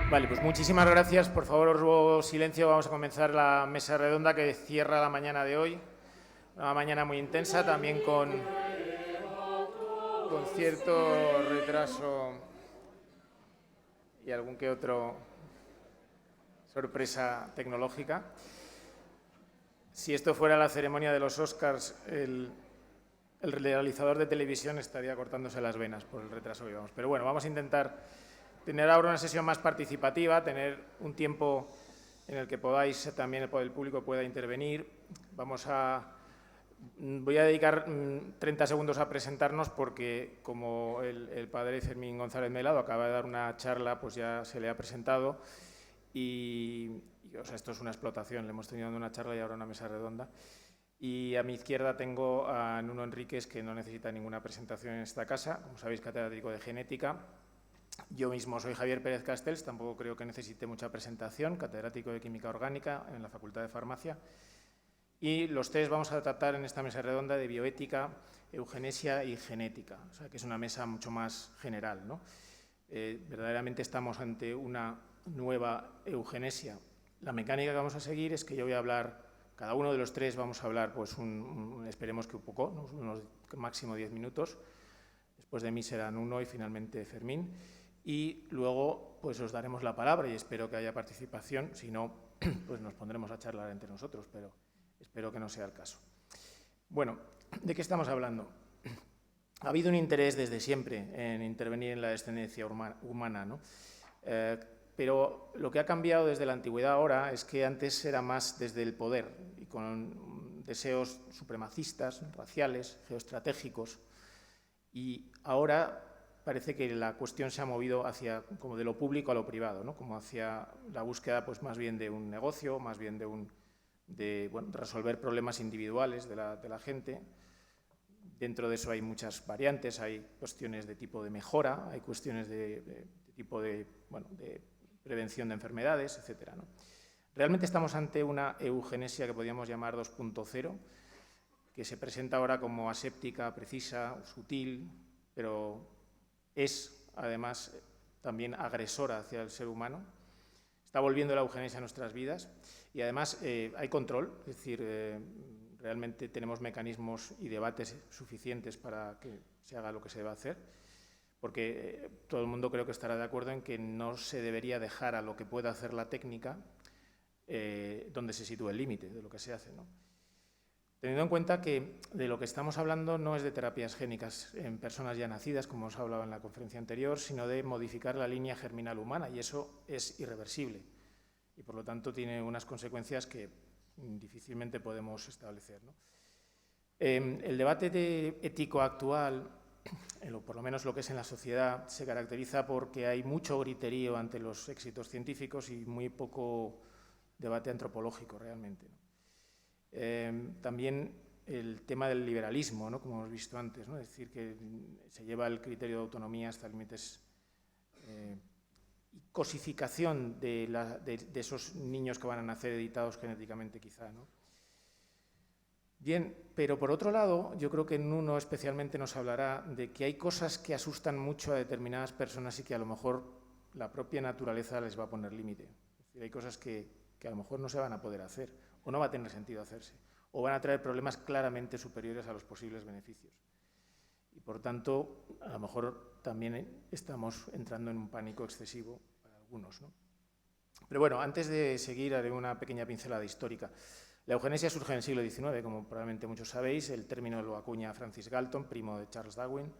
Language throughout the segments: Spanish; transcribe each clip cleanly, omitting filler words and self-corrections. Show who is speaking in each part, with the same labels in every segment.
Speaker 1: Vale, pues muchísimas gracias. Por favor, os ruego silencio. Vamos a comenzar la mesa redonda que cierra la mañana de hoy. Una mañana muy intensa, también con cierto retraso y algún que otro sorpresa tecnológica. Si esto fuera la ceremonia de los Oscars, el realizador de televisión estaría cortándose las venas por el retraso que llevamos. Pero bueno, vamos a intentar tener ahora una sesión más participativa, tener un tiempo en el que podáis, también el público pueda intervenir. Voy a dedicar 30 segundos a presentarnos porque como el padre Fermín González Melado acaba de dar una charla, pues ya se le ha presentado o sea, esto es una explotación, le hemos tenido una charla y ahora una mesa redonda. Y a mi izquierda tengo a Nuno Enríquez, que no necesita ninguna presentación en esta casa, como sabéis, catedrático de genética. Yo mismo soy Javier Pérez Castells, tampoco creo que necesite mucha presentación, catedrático de Química Orgánica en la Facultad de Farmacia. Y los tres vamos a tratar en esta mesa redonda de bioética, eugenesia y genética, o sea que es una mesa mucho más general, ¿no? Verdaderamente estamos ante una nueva eugenesia. La mecánica que vamos a seguir es que yo voy a hablar, cada uno de los tres vamos a hablar, pues esperemos que un poco, unos máximo 10 minutos. Después de mí serán Nuno y finalmente Fermín. Y luego pues os daremos la palabra y espero que haya participación. Si no, pues nos pondremos a charlar entre nosotros, pero espero que no sea el caso. Bueno, ¿de qué estamos hablando? Ha habido un interés desde siempre en intervenir en la descendencia humana, ¿no? Pero lo que ha cambiado desde la antigüedad ahora es que antes era más desde el poder y con deseos supremacistas, raciales, geoestratégicos. Y ahora parece que la cuestión se ha movido hacia como de lo público a lo privado, ¿no? Como hacia la búsqueda pues más bien de un negocio, más bien de resolver problemas individuales de la gente. Dentro de eso hay muchas variantes, hay cuestiones de tipo de mejora, hay cuestiones de tipo de prevención de enfermedades, etc., ¿no? Realmente estamos ante una eugenesia que podríamos llamar 2.0, que se presenta ahora como aséptica, precisa, sutil, pero es además también agresora hacia el ser humano. Está volviendo la eugenesia a nuestras vidas y además hay control, es decir, realmente tenemos mecanismos y debates suficientes para que se haga lo que se deba hacer, porque todo el mundo creo que estará de acuerdo en que no se debería dejar a lo que pueda hacer la técnica donde se sitúa el límite de lo que se hace, ¿no? Teniendo en cuenta que de lo que estamos hablando no es de terapias génicas en personas ya nacidas, como os hablaba en la conferencia anterior, sino de modificar la línea germinal humana, y eso es irreversible. Y por lo tanto tiene unas consecuencias que difícilmente podemos establecer, ¿no? El debate ético actual, por lo menos lo que es en la sociedad, se caracteriza porque hay mucho griterío ante los éxitos científicos y muy poco debate antropológico realmente, ¿no? También el tema del liberalismo, ¿no? Como hemos visto antes, ¿no? Es decir, que se lleva el criterio de autonomía hasta límites y cosificación de esos niños que van a nacer editados genéticamente quizá, ¿no? Bien, pero por otro lado, yo creo que Nuno especialmente nos hablará de que hay cosas que asustan mucho a determinadas personas y que a lo mejor la propia naturaleza les va a poner límite. Es decir, hay cosas que a lo mejor no se van a poder hacer o no va a tener sentido hacerse o van a traer problemas claramente superiores a los posibles beneficios. Y por tanto, a lo mejor también estamos entrando en un pánico excesivo para algunos, ¿no? Pero bueno, antes de seguir haré una pequeña pincelada histórica. La eugenesia surge en el siglo XIX, como probablemente muchos sabéis. El término lo acuña Francis Galton, primo de Charles Darwin.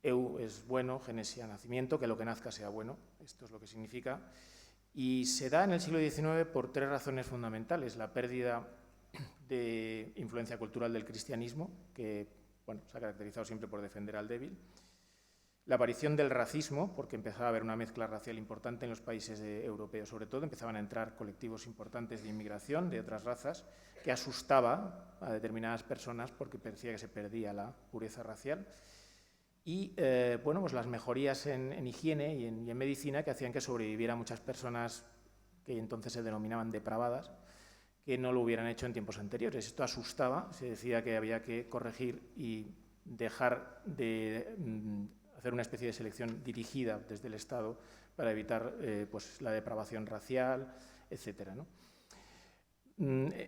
Speaker 1: Eu es bueno, genesia, nacimiento, que lo que nazca sea bueno. Esto es lo que significa. Y se da en el siglo XIX por tres razones fundamentales. La pérdida de influencia cultural del cristianismo, que se ha caracterizado siempre por defender al débil. La aparición del racismo, porque empezaba a haber una mezcla racial importante en los países europeos, sobre todo, empezaban a entrar colectivos importantes de inmigración de otras razas, que asustaba a determinadas personas porque parecía que se perdía la pureza racial. Y pues las mejorías en higiene y en medicina que hacían que sobrevivieran muchas personas que entonces se denominaban depravadas, que no lo hubieran hecho en tiempos anteriores. Esto asustaba, se decía que había que corregir y dejar de hacer una especie de selección dirigida desde el Estado para evitar pues, la depravación racial, etcétera, ¿no?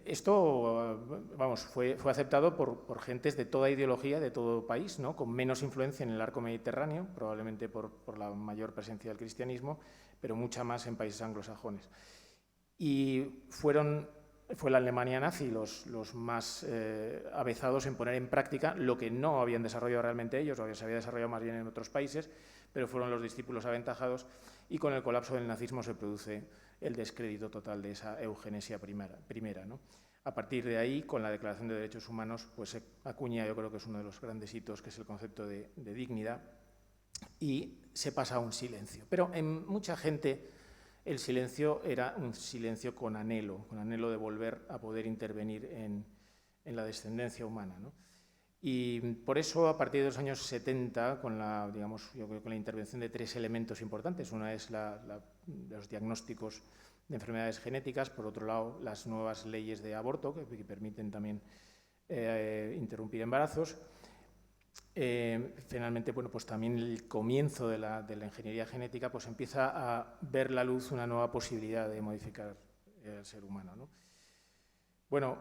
Speaker 1: Esto, vamos, fue aceptado por gentes de toda ideología, de todo país, ¿no? Con menos influencia en el arco mediterráneo, probablemente por la mayor presencia del cristianismo, pero mucha más en países anglosajones. Y fue la Alemania nazi los más avezados en poner en práctica lo que no habían desarrollado realmente ellos, o que se había desarrollado más bien en otros países, pero fueron los discípulos aventajados, y con el colapso del nazismo se produce el descrédito total de esa eugenesia primera, ¿no? A partir de ahí, con la Declaración de Derechos Humanos, pues se acuña, yo creo que es uno de los grandes hitos, que es el concepto de dignidad, y se pasa a un silencio. Pero en mucha gente el silencio era un silencio con anhelo de volver a poder intervenir en la descendencia humana, ¿no? Y por eso, a partir de los años 70, con la intervención de 3 elementos importantes, una es los diagnósticos de enfermedades genéticas, por otro lado, las nuevas leyes de aborto, que permiten también interrumpir embarazos. Finalmente, bueno, pues también el comienzo de la ingeniería genética, pues empieza a ver la luz una nueva posibilidad de modificar el ser humano, ¿no? Bueno,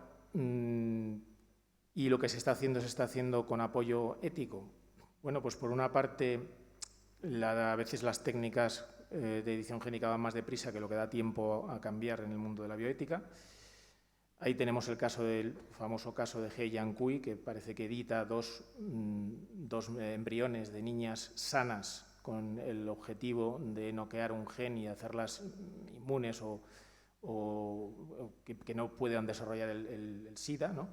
Speaker 1: y lo que se está haciendo con apoyo ético. Bueno, pues por una parte, a veces las técnicas de edición génica van más deprisa que lo que da tiempo a cambiar en el mundo de la bioética. Ahí tenemos el famoso caso de He Jiankui, que parece que edita dos embriones de niñas sanas con el objetivo de noquear un gen y hacerlas inmunes o que no puedan desarrollar el SIDA, ¿no?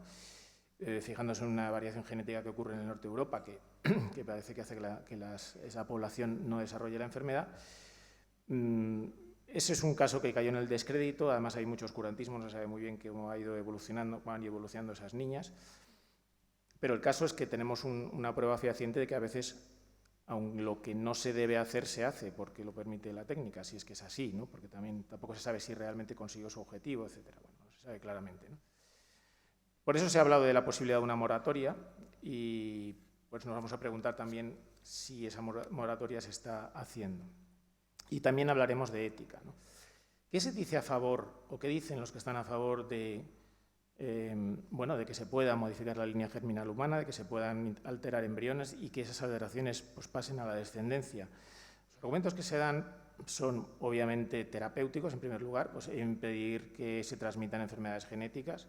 Speaker 1: Fijándose en una variación genética que ocurre en el norte de Europa, que parece que hace que esa población no desarrolle la enfermedad. Ese es un caso que cayó en el descrédito. Además, hay mucho oscurantismo, no se sabe muy bien cómo van evolucionando esas niñas. Pero el caso es que tenemos una prueba fehaciente de que a veces, aun lo que no se debe hacer, se hace, porque lo permite la técnica, si es que es así, ¿no? Porque tampoco se sabe si realmente consiguió su objetivo, etcétera. Bueno, no se sabe claramente, ¿no? Por eso se ha hablado de la posibilidad de una moratoria, y pues nos vamos a preguntar también si esa moratoria se está haciendo. Y también hablaremos de ética, ¿no? ¿Qué se dice a favor, o qué dicen los que están a favor de que se pueda modificar la línea germinal humana, de que se puedan alterar embriones y que esas alteraciones pues, pasen a la descendencia? Los argumentos que se dan son obviamente terapéuticos, en primer lugar, pues impedir que se transmitan enfermedades genéticas,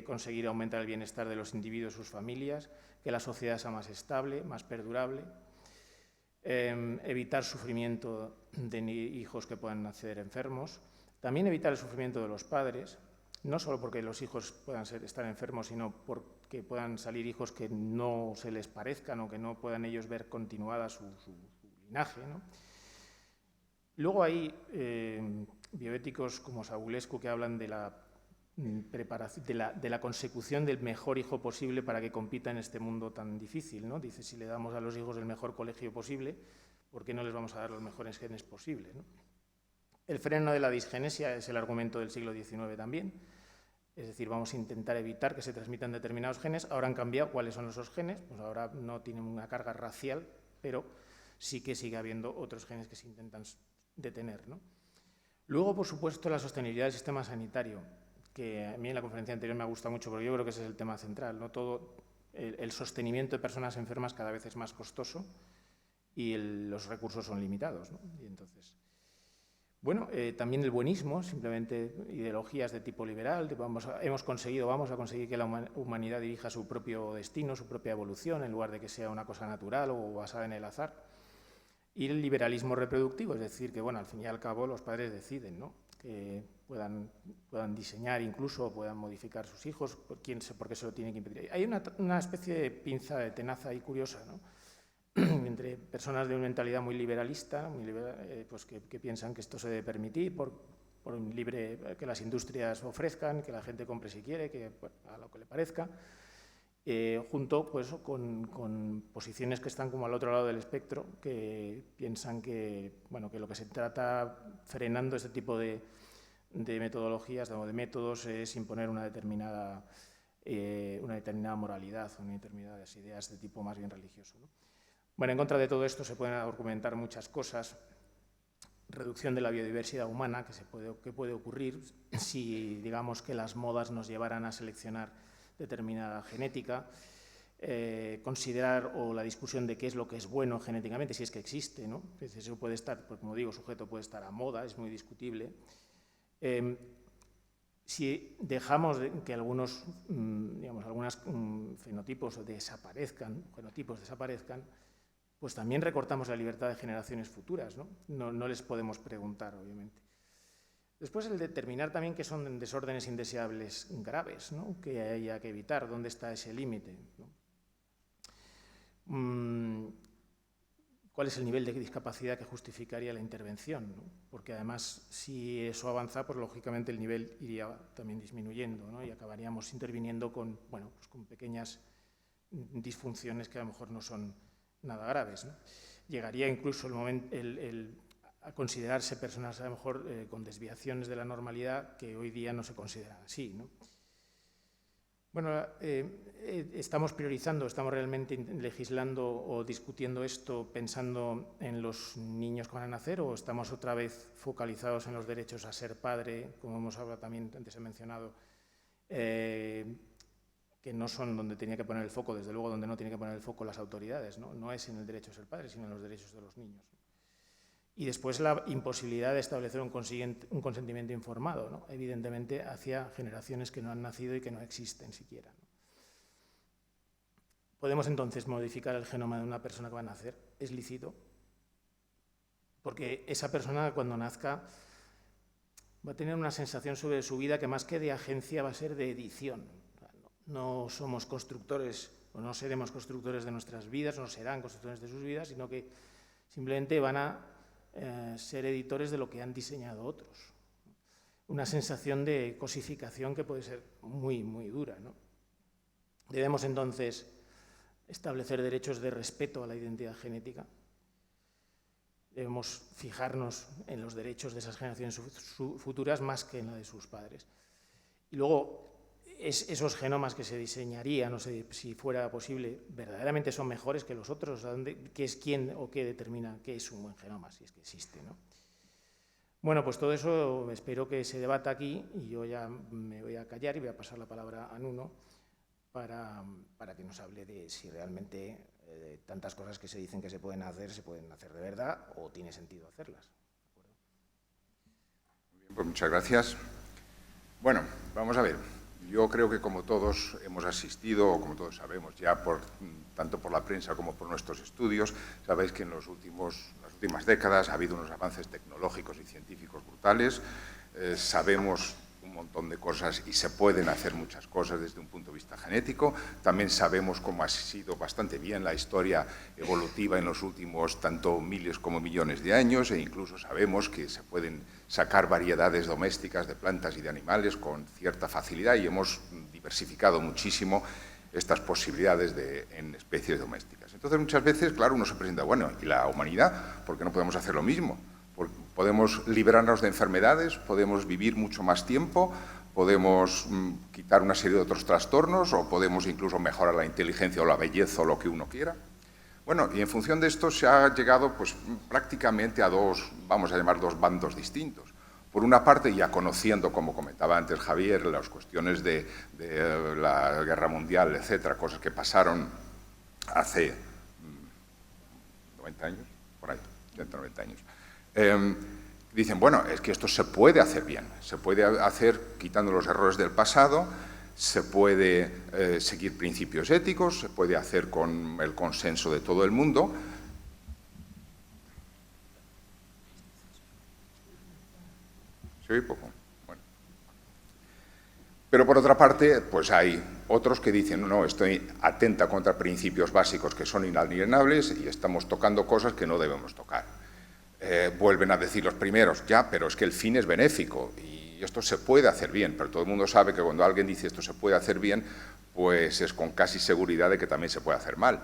Speaker 1: conseguir aumentar el bienestar de los individuos y sus familias, que la sociedad sea más estable, más perdurable, evitar sufrimiento de hijos que puedan nacer enfermos, también evitar el sufrimiento de los padres, no solo porque los hijos puedan estar enfermos, sino porque puedan salir hijos que no se les parezcan o que no puedan ellos ver continuada su linaje, ¿no? Luego hay bioéticos como Savulescu que hablan de la consecución del mejor hijo posible para que compita en este mundo tan difícil, ¿no? Dice, si le damos a los hijos el mejor colegio posible, ¿por qué no les vamos a dar los mejores genes posibles, ¿no? El freno de la disgenesia es el argumento del siglo XIX también, es decir, vamos a intentar evitar que se transmitan determinados genes. Ahora han cambiado cuáles son esos genes, pues ahora no tienen una carga racial, pero sí que sigue habiendo otros genes que se intentan detener, ¿no? Luego, por supuesto, la sostenibilidad del sistema sanitario, que a mí en la conferencia anterior me ha gustado mucho, porque yo creo que ese es el tema central, ¿no? Todo el sostenimiento de personas enfermas cada vez es más costoso y los recursos son limitados, ¿no? Y entonces, bueno, también el buenismo, simplemente ideologías de tipo liberal, vamos a conseguir que la humanidad dirija su propio destino, su propia evolución, en lugar de que sea una cosa natural o basada en el azar. Y el liberalismo reproductivo, es decir, que bueno, al fin y al cabo los padres deciden, ¿no? Que puedan diseñar incluso, puedan modificar sus hijos, por qué se lo tiene que impedir. Hay una especie de pinza de tenaza ahí curiosa, ¿no? Entre personas de una mentalidad muy liberalista, pues que piensan que esto se debe permitir por un libre que las industrias ofrezcan, que la gente compre si quiere, a lo que le parezca, junto pues, con posiciones que están como al otro lado del espectro, que piensan que lo que se trata frenando este tipo de metodologías o de métodos es imponer una determinada moralidad, una determinadas ideas de tipo más bien religioso, ¿no? Bueno, en contra de todo esto se pueden argumentar muchas cosas. Reducción de la biodiversidad humana, que puede ocurrir si, digamos, que las modas nos llevaran a seleccionar determinada genética. Considerar o la discusión de qué es lo que es bueno genéticamente, si es que existe, ¿no? Eso puede estar, pues, como digo, sujeto puede estar a moda, es muy discutible. Si dejamos que algunos fenotipos desaparezcan, pues también recortamos la libertad de generaciones futuras, ¿no? No les podemos preguntar, obviamente. Después, el determinar también qué son desórdenes indeseables graves, ¿no? Que haya que evitar, dónde está ese límite, ¿no? ¿Cuál es el nivel de discapacidad que justificaría la intervención, ¿no? Porque además, si eso avanza, pues lógicamente el nivel iría también disminuyendo, ¿no? Y acabaríamos interviniendo con, bueno, pues con pequeñas disfunciones que a lo mejor no son nada graves, ¿no? Llegaría incluso el momento a considerarse personas a lo mejor con desviaciones de la normalidad que hoy día no se consideran así, ¿no? Bueno, estamos priorizando, estamos realmente legislando o discutiendo esto pensando en los niños que van a nacer, o estamos otra vez focalizados en los derechos a ser padre, como hemos hablado también, antes he mencionado, que no son donde tenía que poner el foco, desde luego donde no tiene que poner el foco las autoridades, ¿no? No es en el derecho a ser padre, sino en los derechos de los niños, ¿no? Y después la imposibilidad de establecer un consentimiento informado, ¿no? Evidentemente hacia generaciones que no han nacido y que no existen siquiera, ¿no? ¿Podemos entonces modificar el genoma de una persona que va a nacer? ¿Es lícito? Porque esa persona cuando nazca va a tener una sensación sobre su vida que más que de agencia va a ser de edición. No somos constructores o no seremos constructores de nuestras vidas, no serán constructores de sus vidas, sino que simplemente van a ser editores de lo que han diseñado otros. Una sensación de cosificación que puede ser muy, muy dura, ¿no? Debemos entonces establecer derechos de respeto a la identidad genética. Debemos fijarnos en los derechos de esas generaciones futuras más que en la de sus padres. Y luego, esos genomas que se diseñarían, no sé si fuera posible, verdaderamente son mejores que los otros. ¿Qué es quién o qué determina qué es un buen genoma, si es que existe, ¿no? Bueno, pues todo eso espero que se debata aquí y yo ya me voy a callar y voy a pasar la palabra a Nuno para que nos hable de si realmente tantas cosas que se dicen que se pueden hacer de verdad o tiene sentido hacerlas.
Speaker 2: Muy bien, pues muchas gracias. Bueno, vamos a ver. Yo creo que como todos hemos asistido, o como todos sabemos ya, tanto por la prensa como por nuestros estudios, sabéis que en las últimas décadas ha habido unos avances tecnológicos y científicos brutales. Sabemos un montón de cosas y se pueden hacer muchas cosas desde un punto de vista genético. También sabemos cómo ha sido bastante bien la historia evolutiva en los últimos tanto miles como millones de años, e incluso sabemos que se pueden sacar variedades domésticas de plantas y de animales con cierta facilidad y hemos diversificado muchísimo estas posibilidades en especies domésticas. Entonces, muchas veces, claro, uno se presenta, bueno, ¿y la humanidad? ¿Por qué no podemos hacer lo mismo? Podemos librarnos de enfermedades, podemos vivir mucho más tiempo, podemos quitar una serie de otros trastornos o podemos incluso mejorar la inteligencia o la belleza o lo que uno quiera. Bueno, y en función de esto se ha llegado pues, prácticamente a dos bandos distintos. Por una parte, ya conociendo, como comentaba antes Javier, las cuestiones de la Guerra Mundial, etcétera, cosas que pasaron hace 90 años, por ahí, 190 años. Dicen, bueno, es que esto se puede hacer bien, se puede hacer quitando los errores del pasado, se puede seguir principios éticos, se puede hacer con el consenso de todo el mundo. ¿Se oye poco? Bueno. Pero por otra parte, pues hay otros que dicen, no, estoy atenta contra principios básicos que son inalienables y estamos tocando cosas que no debemos tocar. Vuelven a decir los primeros, ya, pero es que el fin es benéfico y esto se puede hacer bien, pero todo el mundo sabe que cuando alguien dice esto se puede hacer bien, pues es con casi seguridad de que también se puede hacer mal.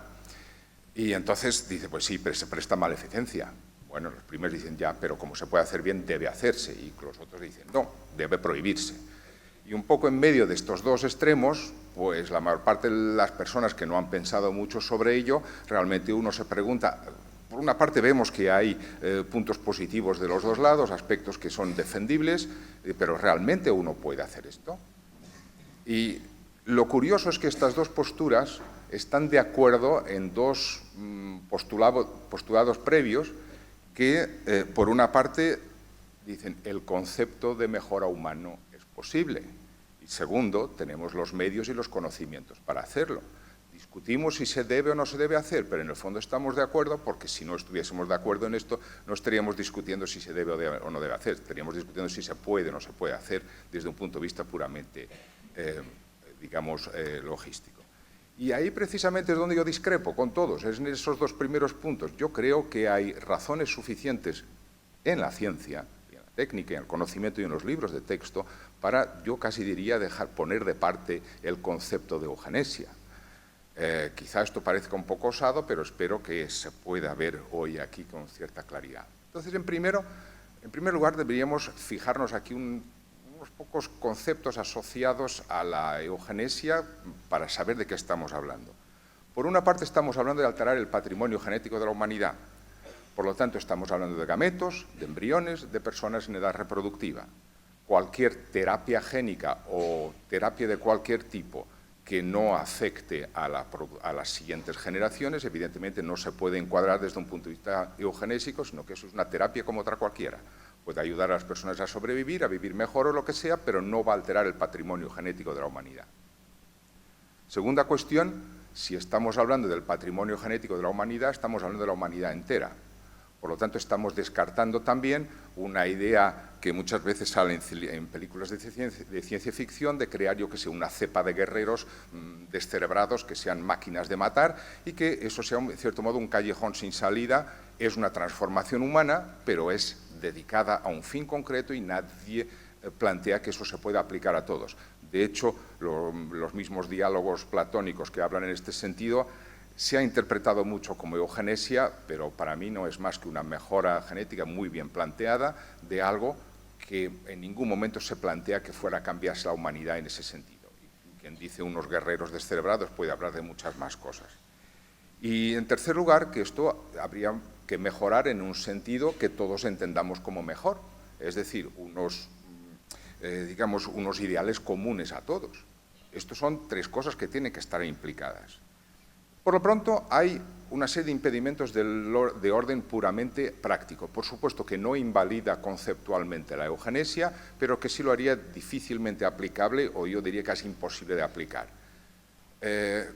Speaker 2: Y entonces dice, pues sí, pero se presta maleficencia. Bueno, los primeros dicen, ya, pero como se puede hacer bien, debe hacerse, y los otros dicen, no, debe prohibirse. Y un poco en medio de estos dos extremos, pues la mayor parte de las personas que no han pensado mucho sobre ello, realmente uno se pregunta, por una parte vemos que hay puntos positivos de los dos lados, aspectos que son defendibles, pero ¿realmente uno puede hacer esto? Y lo curioso es que estas dos posturas están de acuerdo en dos postulados previos que, por una parte, dicen el concepto de mejora humano es posible. Y segundo, tenemos los medios y los conocimientos para hacerlo. Discutimos si se debe o no se debe hacer, pero en el fondo estamos de acuerdo, porque si no estuviésemos de acuerdo en esto, no estaríamos discutiendo si se debe o no debe hacer, estaríamos discutiendo si se puede o no se puede hacer desde un punto de vista puramente, digamos, logístico. Y ahí precisamente es donde yo discrepo con todos, es en esos dos primeros puntos. Yo creo que hay razones suficientes en la ciencia, en la técnica, en el conocimiento y en los libros de texto para, yo casi diría, poner de parte el concepto de eugenesia. Quizá esto parezca un poco osado, pero espero que se pueda ver hoy aquí con cierta claridad. Entonces, en primer lugar, deberíamos fijarnos aquí unos pocos conceptos asociados a la eugenesia para saber de qué estamos hablando. Por una parte, estamos hablando de alterar el patrimonio genético de la humanidad. Por lo tanto, estamos hablando de gametos, de embriones, de personas en edad reproductiva. Cualquier terapia génica o terapia de cualquier tipo que no afecte a las siguientes generaciones, evidentemente no se puede encuadrar desde un punto de vista eugenésico, sino que eso es una terapia como otra cualquiera. Puede ayudar a las personas a sobrevivir, a vivir mejor o lo que sea, pero no va a alterar el patrimonio genético de la humanidad. Segunda cuestión, si estamos hablando del patrimonio genético de la humanidad, estamos hablando de la humanidad entera. Por lo tanto, estamos descartando también una idea que muchas veces sale en películas de ciencia ficción de crear, yo que sé, una cepa de guerreros descerebrados que sean máquinas de matar y que eso sea, en cierto modo, un callejón sin salida. Es una transformación humana, pero es dedicada a un fin concreto y nadie plantea que eso se pueda aplicar a todos. De hecho, los mismos diálogos platónicos que hablan en este sentido se ha interpretado mucho como eugenesia, pero para mí no es más que una mejora genética muy bien planteada de algo que en ningún momento se plantea que fuera a cambiarse la humanidad en ese sentido. Y quien dice unos guerreros descerebrados puede hablar de muchas más cosas. Y en tercer lugar, que esto habría que mejorar en un sentido que todos entendamos como mejor, es decir, digamos, unos ideales comunes a todos. Estos son tres cosas que tienen que estar implicadas. Por lo pronto, hay una serie de impedimentos de orden puramente práctico. Por supuesto que no invalida conceptualmente la eugenesia, pero que sí lo haría difícilmente aplicable, o yo diría casi imposible de aplicar.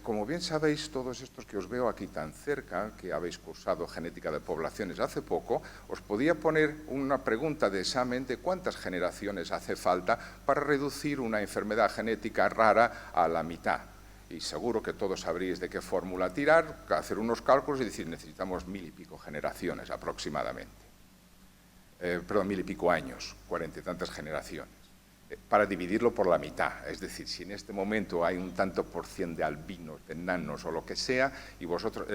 Speaker 2: Como bien sabéis, todos estos que os veo aquí tan cerca, que habéis cursado genética de poblaciones hace poco, os podía poner una pregunta de examen de cuántas generaciones hace falta para reducir una enfermedad genética rara a la mitad. Y seguro que todos sabríais de qué fórmula tirar, hacer unos cálculos y decir necesitamos 1000 y pico generaciones aproximadamente. Perdón, 1000 y pico años, 40 y tantas generaciones, para dividirlo por la mitad. Es decir, si en este momento hay un tanto por cien de albinos, de enanos o lo que sea, y vosotros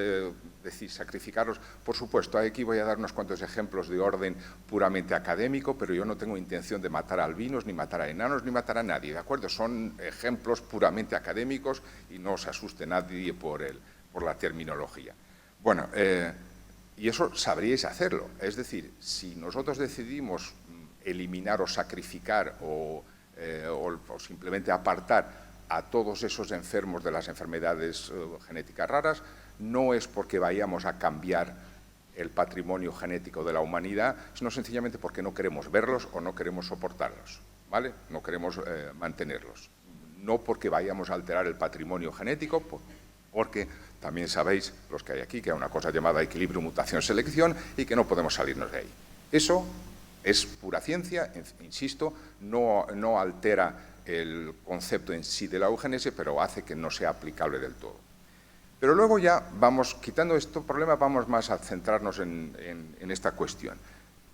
Speaker 2: decís sacrificaros, por supuesto, aquí voy a dar unos cuantos ejemplos de orden puramente académico, pero yo no tengo intención de matar a albinos, ni matar a enanos, ni matar a nadie, ¿de acuerdo? Son ejemplos puramente académicos y no os asuste nadie por la terminología. Bueno, y eso sabríais hacerlo. Es decir, si nosotros decidimos eliminar o sacrificar o simplemente apartar a todos esos enfermos de las enfermedades genéticas raras, no es porque vayamos a cambiar el patrimonio genético de la humanidad, sino sencillamente porque no queremos verlos o no queremos soportarlos, ¿vale? No queremos mantenerlos. No porque vayamos a alterar el patrimonio genético, porque también sabéis, los que hay aquí, que hay una cosa llamada equilibrio, mutación, selección y que no podemos salirnos de ahí. Eso es pura ciencia, insisto, no altera el concepto en sí de la eugenesia, pero hace que no sea aplicable del todo. Pero luego ya vamos, quitando este problema, vamos más a centrarnos en esta cuestión.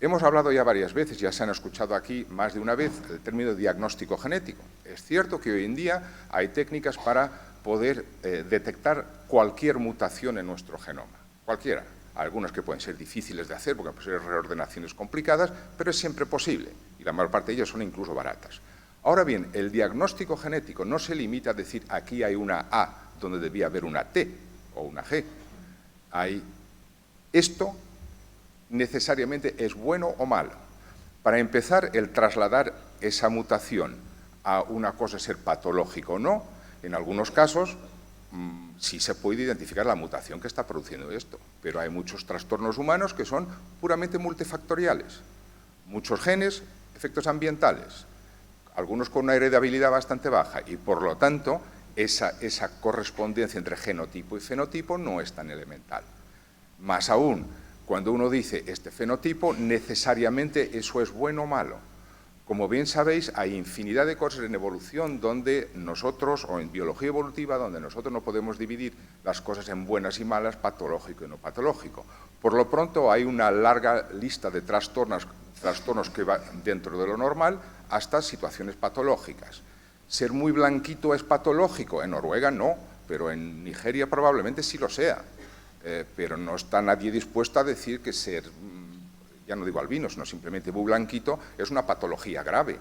Speaker 2: Hemos hablado ya varias veces, ya se han escuchado aquí más de una vez, el término diagnóstico genético. Es cierto que hoy en día hay técnicas para poder detectar cualquier mutación en nuestro genoma, cualquiera. Algunas que pueden ser difíciles de hacer porque pueden ser reordenaciones complicadas, pero es siempre posible y la mayor parte de ellas son incluso baratas. Ahora bien, el diagnóstico genético no se limita a decir aquí hay una A donde debía haber una T o una G. Esto necesariamente es bueno o malo. Para empezar, el trasladar esa mutación a una cosa ser patológico o no, en algunos casos sí se puede identificar la mutación que está produciendo esto, pero hay muchos trastornos humanos que son puramente multifactoriales. Muchos genes, efectos ambientales, algunos con una heredabilidad bastante baja y, por lo tanto, esa correspondencia entre genotipo y fenotipo no es tan elemental. Más aún, cuando uno dice este fenotipo, necesariamente eso es bueno o malo. Como bien sabéis, hay infinidad de cosas en evolución donde nosotros, o en biología evolutiva, donde nosotros no podemos dividir las cosas en buenas y malas, patológico y no patológico. Por lo pronto, hay una larga lista de trastornos que va dentro de lo normal hasta situaciones patológicas. ¿Ser muy blanquito es patológico? En Noruega no, pero en Nigeria probablemente sí lo sea. Pero no está nadie dispuesto a decir que ser, ya no digo albino, sino simplemente muy blanquito, es una patología grave.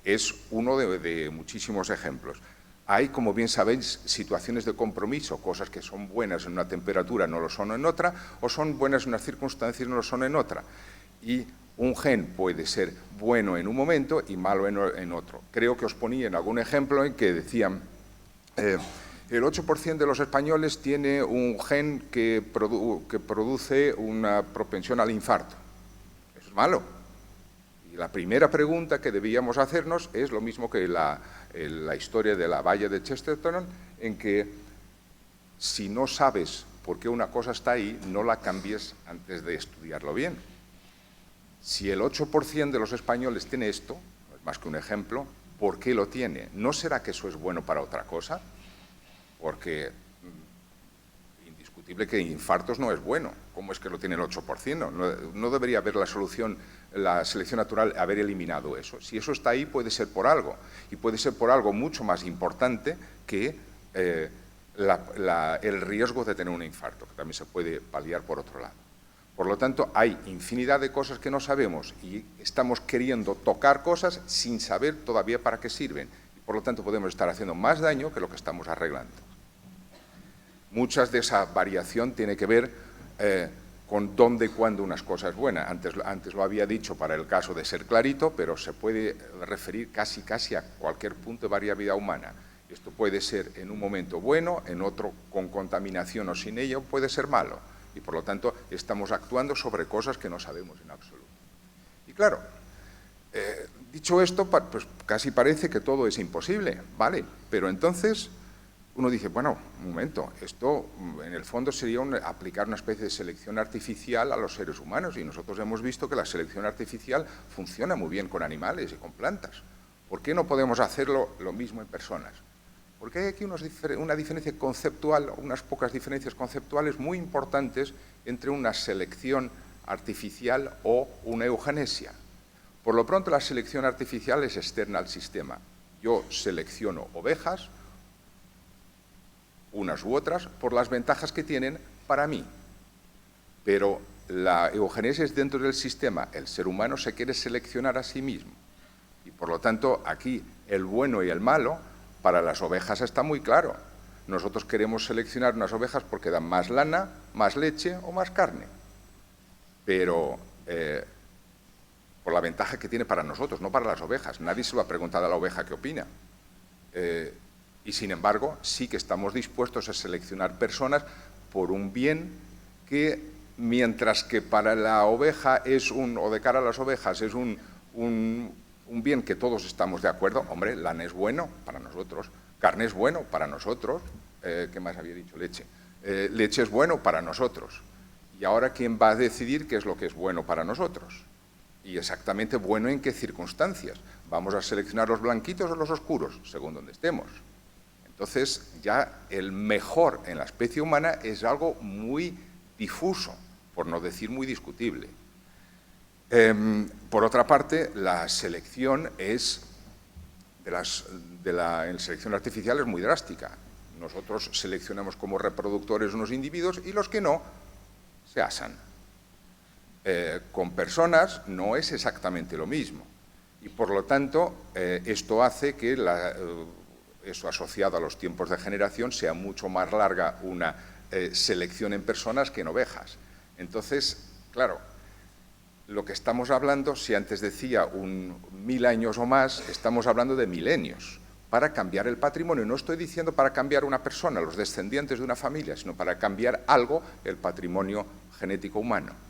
Speaker 2: Es uno de muchísimos ejemplos. Hay, como bien sabéis, situaciones de compromiso, cosas que son buenas en una temperatura, no lo son en otra, o son buenas en unas circunstancias y no lo son en otra. Y un gen puede ser bueno en un momento y malo en otro. Creo que os ponía en algún ejemplo en que decían el 8% de los españoles tiene un gen que produce una propensión al infarto. Eso es malo. Y la primera pregunta que debíamos hacernos es lo mismo que la historia de la valla de Chesterton, en que si no sabes por qué una cosa está ahí, no la cambies antes de estudiarlo bien. Si el 8% de los españoles tiene esto, no es más que un ejemplo, ¿por qué lo tiene? ¿No será que eso es bueno para otra cosa? Porque indiscutible que infartos no es bueno. ¿Cómo es que lo tiene el 8%? No debería haber la solución, la selección natural, haber eliminado eso. Si eso está ahí, puede ser por algo. Y puede ser por algo mucho más importante que el riesgo de tener un infarto, que también se puede paliar por otro lado. Por lo tanto, hay infinidad de cosas que no sabemos y estamos queriendo tocar cosas sin saber todavía para qué sirven. Y por lo tanto, podemos estar haciendo más daño que lo que estamos arreglando. Muchas de esa variación tiene que ver con dónde y cuándo unas cosas buenas. Antes lo había dicho para el caso de ser clarito, pero se puede referir casi a cualquier punto de variabilidad humana. Esto puede ser en un momento bueno, en otro con contaminación o sin ella, puede ser malo. Y por lo tanto estamos actuando sobre cosas que no sabemos en absoluto. Y claro, dicho esto, pues casi parece que todo es imposible, ¿vale? Pero entonces uno dice, bueno, un momento, esto en el fondo sería aplicar una especie de selección artificial a los seres humanos y nosotros hemos visto que la selección artificial funciona muy bien con animales y con plantas. ¿Por qué no podemos hacerlo lo mismo en personas? Porque hay aquí una diferencia conceptual, unas pocas diferencias conceptuales muy importantes entre una selección artificial o una eugenesia. Por lo pronto, la selección artificial es externa al sistema. Yo selecciono ovejas, unas u otras, por las ventajas que tienen para mí. Pero la eugenesia es dentro del sistema. El ser humano se quiere seleccionar a sí mismo. Y por lo tanto, aquí el bueno y el malo, para las ovejas está muy claro. Nosotros queremos seleccionar unas ovejas porque dan más lana, más leche o más carne. Pero por la ventaja que tiene para nosotros, no para las ovejas. Nadie se lo ha preguntado a la oveja qué opina. Y sin embargo, sí que estamos dispuestos a seleccionar personas por un bien que, mientras que para la oveja o de cara a las ovejas es un bien que todos estamos de acuerdo, hombre, lana es bueno para nosotros, carne es bueno para nosotros, ¿qué más había dicho? Leche. Leche es bueno para nosotros. Y ahora, ¿quién va a decidir qué es lo que es bueno para nosotros? Y exactamente bueno en qué circunstancias. ¿Vamos a seleccionar los blanquitos o los oscuros? Según donde estemos. Entonces, ya el mejor en la especie humana es algo muy difuso, por no decir muy discutible. Por otra parte, la selección en selección artificial es muy drástica. Nosotros seleccionamos como reproductores unos individuos y los que no se asan. Con personas no es exactamente lo mismo. Y por lo tanto, esto hace que eso asociado a los tiempos de generación sea mucho más larga una selección en personas que en ovejas. Entonces, claro, lo que estamos hablando, si antes decía 1000 años o más, estamos hablando de milenios para cambiar el patrimonio. No estoy diciendo para cambiar una persona, los descendientes de una familia, sino para cambiar algo, el patrimonio genético humano.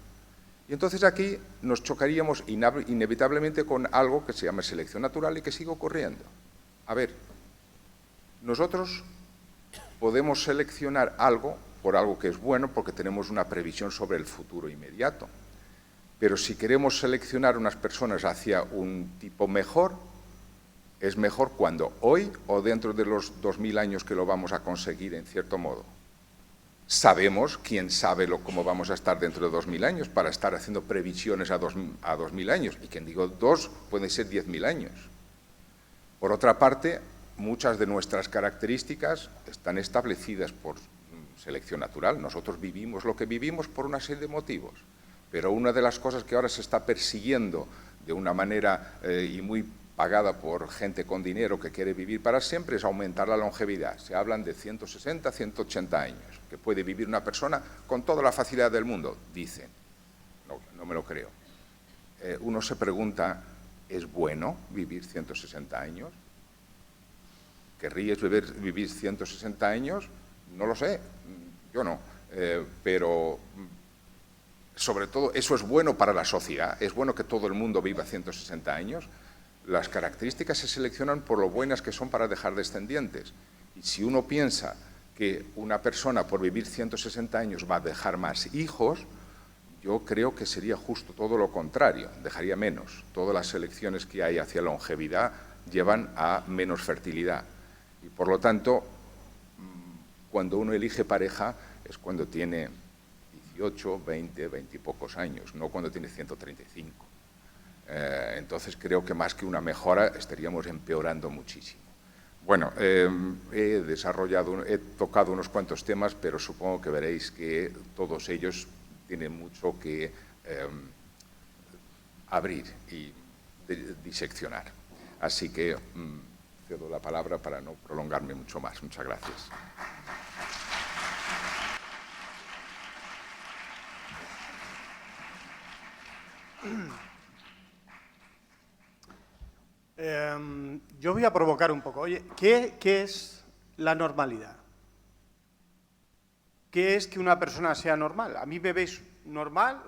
Speaker 2: Y entonces aquí nos chocaríamos inevitablemente con algo que se llama selección natural y que sigue ocurriendo. A ver, nosotros podemos seleccionar algo por algo que es bueno porque tenemos una previsión sobre el futuro inmediato. Pero si queremos seleccionar unas personas hacia un tipo mejor, es mejor cuando hoy o dentro de los 2000 años que lo vamos a conseguir en cierto modo. Sabemos, quién sabe cómo vamos a estar dentro de 2000 años para estar haciendo previsiones a 2000 años. Y quien digo 2 pueden ser 10.000 años. Por otra parte, muchas de nuestras características están establecidas por selección natural. Nosotros vivimos lo que vivimos por una serie de motivos. Pero una de las cosas que ahora se está persiguiendo de una manera y muy pagada por gente con dinero que quiere vivir para siempre es aumentar la longevidad. Se hablan de 160, 180 años, que puede vivir una persona con toda la facilidad del mundo, dicen. No me lo creo. Uno se pregunta, ¿es bueno vivir 160 años? ¿Querrías vivir 160 años? No lo sé, yo no, pero sobre todo eso es bueno para la sociedad, es bueno que todo el mundo viva 160 años. Las características se seleccionan por lo buenas que son para dejar descendientes. Y si uno piensa que una persona por vivir 160 años va a dejar más hijos, yo creo que sería justo todo lo contrario, dejaría menos. Todas las selecciones que hay hacia longevidad llevan a menos fertilidad. Y por lo tanto, cuando uno elige pareja es cuando tiene 18, 20, 20 y pocos años, no cuando tiene 135. Entonces creo que más que una mejora estaríamos empeorando muchísimo. Bueno, he tocado unos cuantos temas, pero supongo que veréis que todos ellos tienen mucho que abrir y diseccionar. Así que cedo la palabra para no prolongarme mucho más. Muchas gracias.
Speaker 3: Yo voy a provocar un poco. Oye, ¿qué es la normalidad? ¿Qué es que una persona sea normal? ¿A mí me veis normal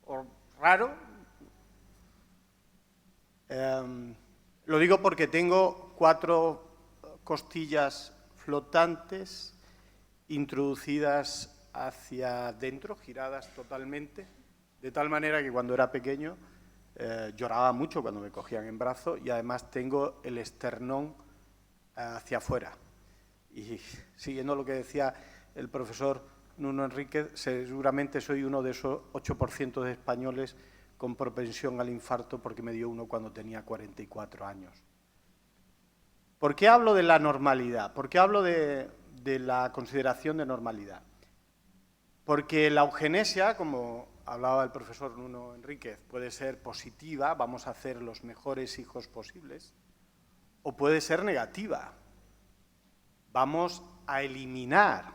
Speaker 3: o raro? Lo digo porque tengo 4 costillas flotantes introducidas hacia adentro, giradas totalmente, de tal manera que cuando era pequeño lloraba mucho cuando me cogían en brazos y además tengo el esternón hacia afuera. Y siguiendo lo que decía el profesor Nuno Enríquez, seguramente soy uno de esos 8% de españoles con propensión al infarto porque me dio uno cuando tenía 44 años. ¿Por qué hablo de la normalidad? ¿Por qué hablo de la consideración de normalidad? Porque la eugenesia, como hablaba el profesor Nuno Enríquez, puede ser positiva, vamos a hacer los mejores hijos posibles, o puede ser negativa. Vamos a eliminar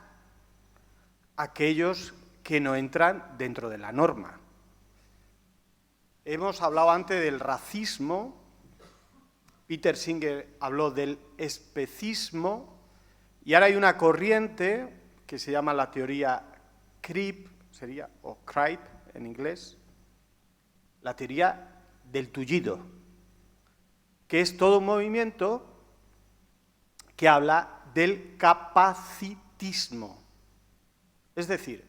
Speaker 3: aquellos que no entran dentro de la norma. Hemos hablado antes del racismo, Peter Singer habló del especismo, y ahora hay una corriente que se llama la teoría CRIP, o CRIP en inglés, la teoría del tullido, que es todo un movimiento que habla del capacitismo. Es decir,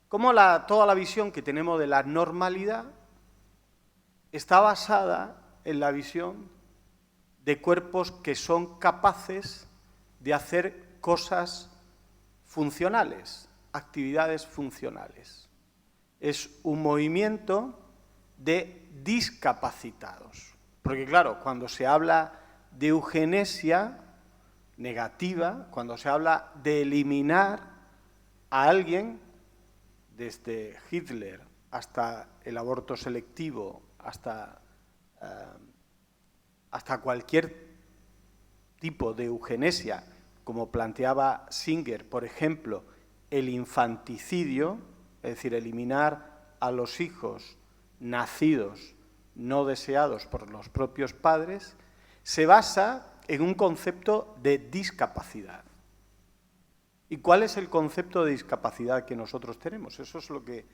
Speaker 3: cómo toda la visión que tenemos de la normalidad está basada en la visión de cuerpos que son capaces de hacer cosas funcionales, actividades funcionales. Es un movimiento de discapacitados. Porque claro, cuando se habla de eugenesia negativa, cuando se habla de eliminar a alguien, desde Hitler hasta el aborto selectivo, hasta hasta cualquier tipo de eugenesia, como planteaba Singer, por ejemplo, el infanticidio, es decir, eliminar a los hijos nacidos no deseados por los propios padres, se basa en un concepto de discapacidad. ¿Y cuál es el concepto de discapacidad que nosotros tenemos? Eso es lo que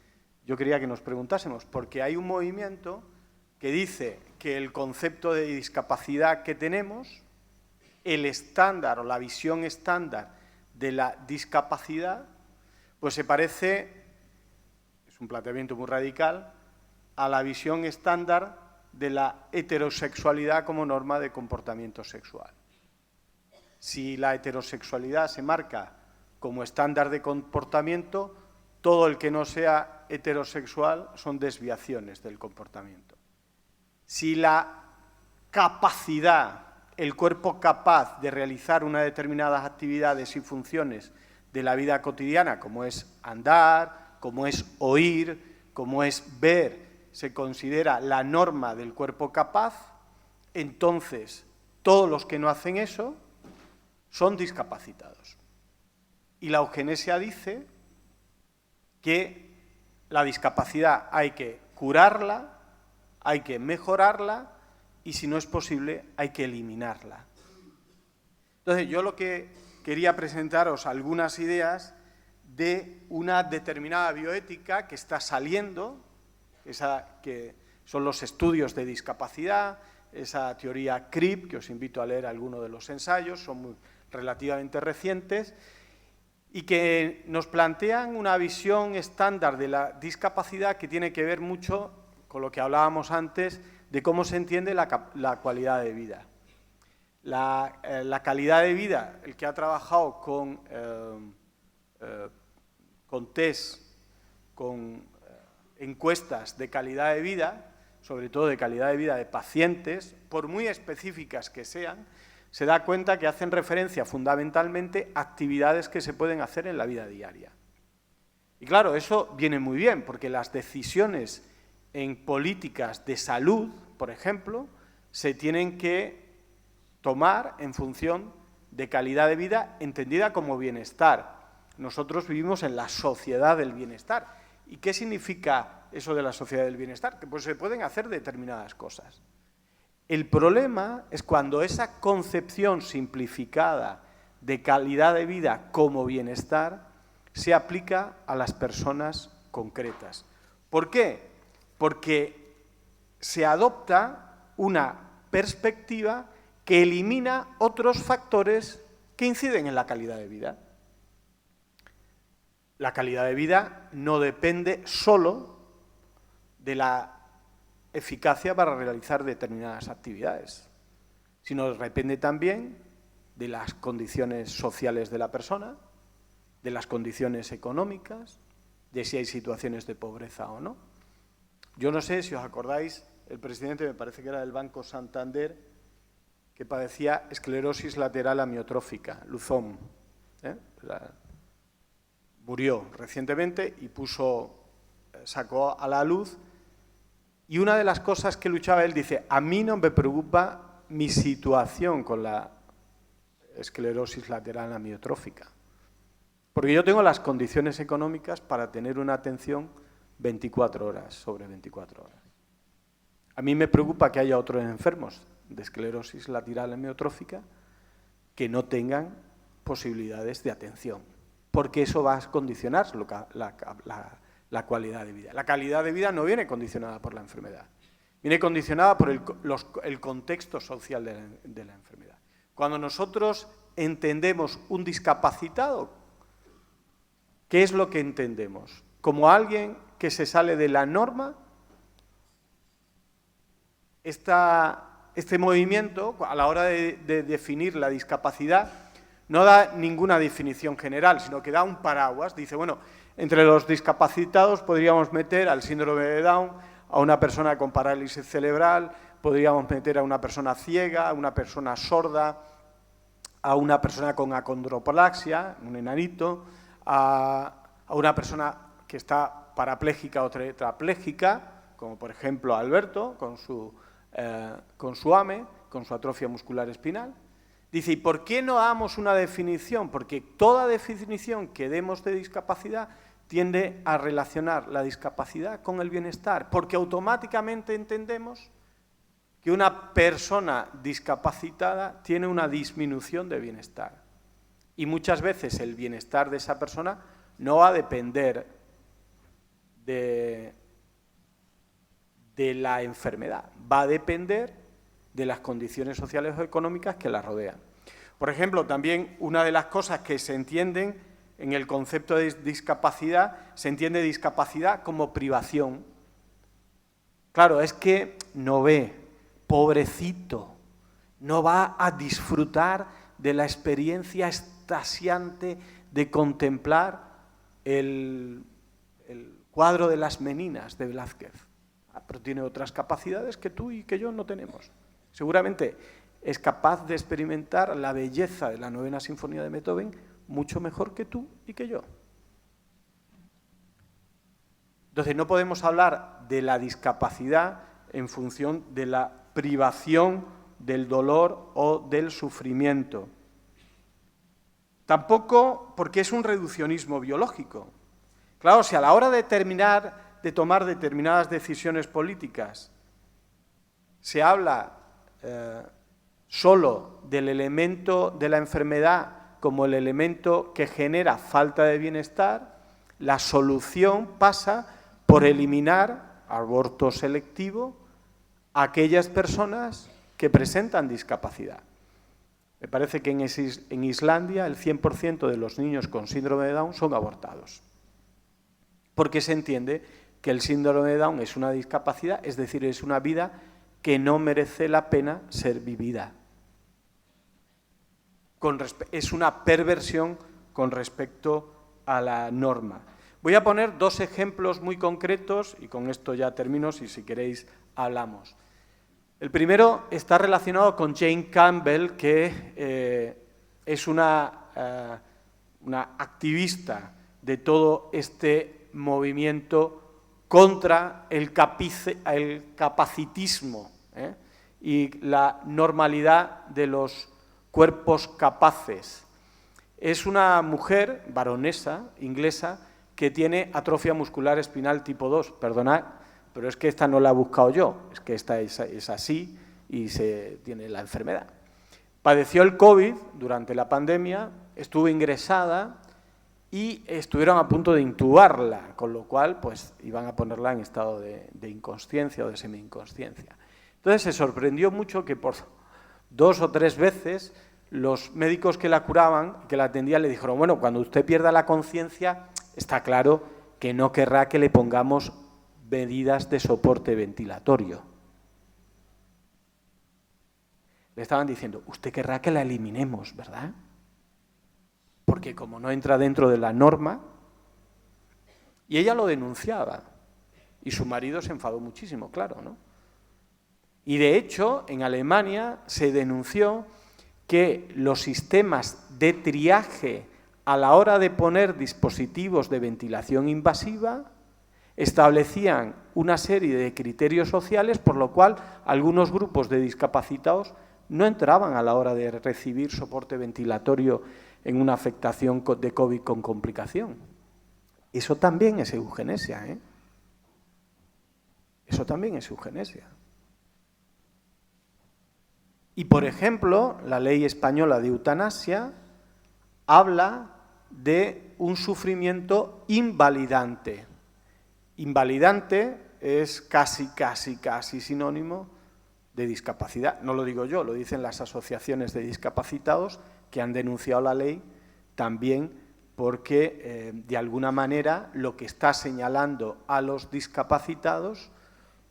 Speaker 3: yo quería que nos preguntásemos, porque hay un movimiento que dice que el concepto de discapacidad que tenemos, el estándar o la visión estándar de la discapacidad, pues se parece, es un planteamiento muy radical, a la visión estándar de la heterosexualidad como norma de comportamiento sexual. Si la heterosexualidad se marca como estándar de comportamiento, todo el que no sea heterosexual son desviaciones del comportamiento. Si la capacidad, el cuerpo capaz de realizar unas determinadas actividades y funciones de la vida cotidiana, como es andar, como es oír, como es ver, se considera la norma del cuerpo capaz, entonces todos los que no hacen eso son discapacitados. Y la eugenesia dice que la discapacidad hay que curarla, hay que mejorarla y, si no es posible, hay que eliminarla. Entonces, yo lo que quería presentaros algunas ideas de una determinada bioética que está saliendo, esa que son los estudios de discapacidad, esa teoría CRIP, que os invito a leer algunos de los ensayos, son relativamente recientes, y que nos plantean una visión estándar de la discapacidad que tiene que ver mucho con lo que hablábamos antes de cómo se entiende la calidad de vida. La calidad de vida, el que ha trabajado con test, con encuestas de calidad de vida, sobre todo de calidad de vida de pacientes, por muy específicas que sean, se da cuenta que hacen referencia fundamentalmente a actividades que se pueden hacer en la vida diaria. Y claro, eso viene muy bien, porque las decisiones en políticas de salud, por ejemplo, se tienen que tomar en función de calidad de vida entendida como bienestar. Nosotros vivimos en la sociedad del bienestar. ¿Y qué significa eso de la sociedad del bienestar? Que pues se pueden hacer determinadas cosas. El problema es cuando esa concepción simplificada de calidad de vida como bienestar se aplica a las personas concretas. ¿Por qué? Porque se adopta una perspectiva que elimina otros factores que inciden en la calidad de vida. La calidad de vida no depende solo de la eficacia para realizar determinadas actividades, sino depende también de las condiciones sociales de la persona, de las condiciones económicas, de si hay situaciones de pobreza o no. Yo no sé si os acordáis, el presidente, me parece que era del Banco Santander, que padecía esclerosis lateral amiotrófica, Luzón. Murió recientemente y sacó a la luz. Y una de las cosas que luchaba él, dice, a mí no me preocupa mi situación con la esclerosis lateral amiotrófica, porque yo tengo las condiciones económicas para tener una atención 24 horas sobre 24 horas. A mí me preocupa que haya otros enfermos de esclerosis lateral amiotrófica que no tengan posibilidades de atención, porque eso va a condicionar la calidad de vida. La calidad de vida no viene condicionada por la enfermedad, viene condicionada por el contexto social de la enfermedad. Cuando nosotros entendemos un discapacitado, ¿qué es lo que entendemos? Como alguien que se sale de la norma. Este movimiento, a la hora de definir la discapacidad, no da ninguna definición general, sino que da un paraguas. Dice, bueno, entre los discapacitados podríamos meter al síndrome de Down, a una persona con parálisis cerebral, podríamos meter a una persona ciega, a una persona sorda, a una persona con acondroplasia, un enanito, a una persona que está parapléjica o tetrapléjica, como por ejemplo Alberto, con su con su AME, con su atrofia muscular espinal. Dice, ¿y por qué no damos una definición? Porque toda definición que demos de discapacidad tiende a relacionar la discapacidad con el bienestar, porque automáticamente entendemos que una persona discapacitada tiene una disminución de bienestar. Y muchas veces el bienestar de esa persona no va a depender de la enfermedad, va a depender de las condiciones sociales o económicas que la rodean. Por ejemplo, también una de las cosas que se entienden en el concepto de discapacidad, se entiende discapacidad como privación. Claro, es que no ve, pobrecito, no va a disfrutar de la experiencia extasiante de contemplar el cuadro de las Meninas de Velázquez. Pero tiene otras capacidades que tú y que yo no tenemos. Seguramente es capaz de experimentar la belleza de la Novena Sinfonía de Beethoven mucho mejor que tú y que yo. Entonces, no podemos hablar de la discapacidad en función de la privación, del dolor o del sufrimiento. Tampoco porque es un reduccionismo biológico. Claro, si a la hora de tomar determinadas decisiones políticas se habla solo del elemento de la enfermedad como el elemento que genera falta de bienestar, la solución pasa por eliminar, aborto selectivo, a aquellas personas que presentan discapacidad. Me parece que en Islandia el 100% de los niños con síndrome de Down son abortados, porque se entiende que el síndrome de Down es una discapacidad, es decir, es una vida que no merece la pena ser vivida. Es una perversión con respecto a la norma. Voy a poner dos ejemplos muy concretos y con esto ya termino, si queréis hablamos. El primero está relacionado con Jane Campbell, que es una activista de todo este movimiento contra el capacitismo y la normalidad de los cuerpos capaces. Es una mujer, baronesa, inglesa, que tiene atrofia muscular espinal tipo 2. Perdonad, pero es que esta no la he buscado yo, es que esta es así y tiene la enfermedad. Padeció el COVID durante la pandemia, estuvo ingresada y estuvieron a punto de intubarla, con lo cual pues iban a ponerla en estado de inconsciencia o de semi-inconsciencia. Entonces se sorprendió mucho que por 2 o 3 veces los médicos que la curaban, que la atendían, le dijeron, bueno, cuando usted pierda la conciencia, está claro que no querrá que le pongamos medidas de soporte ventilatorio. Le estaban diciendo, usted querrá que la eliminemos, ¿verdad? Porque como no entra dentro de la norma, y ella lo denunciaba, y su marido se enfadó muchísimo, claro, ¿no? Y de hecho, en Alemania se denunció que los sistemas de triaje a la hora de poner dispositivos de ventilación invasiva establecían una serie de criterios sociales, por lo cual algunos grupos de discapacitados no entraban a la hora de recibir soporte ventilatorio en una afectación de COVID con complicación. Eso también es eugenesia, ¿eh? Eso también es eugenesia. Y, por ejemplo, la ley española de eutanasia habla de un sufrimiento invalidante. Invalidante es casi sinónimo de discapacidad. No lo digo yo, lo dicen las asociaciones de discapacitados que han denunciado la ley también porque, de alguna manera, lo que está señalando a los discapacitados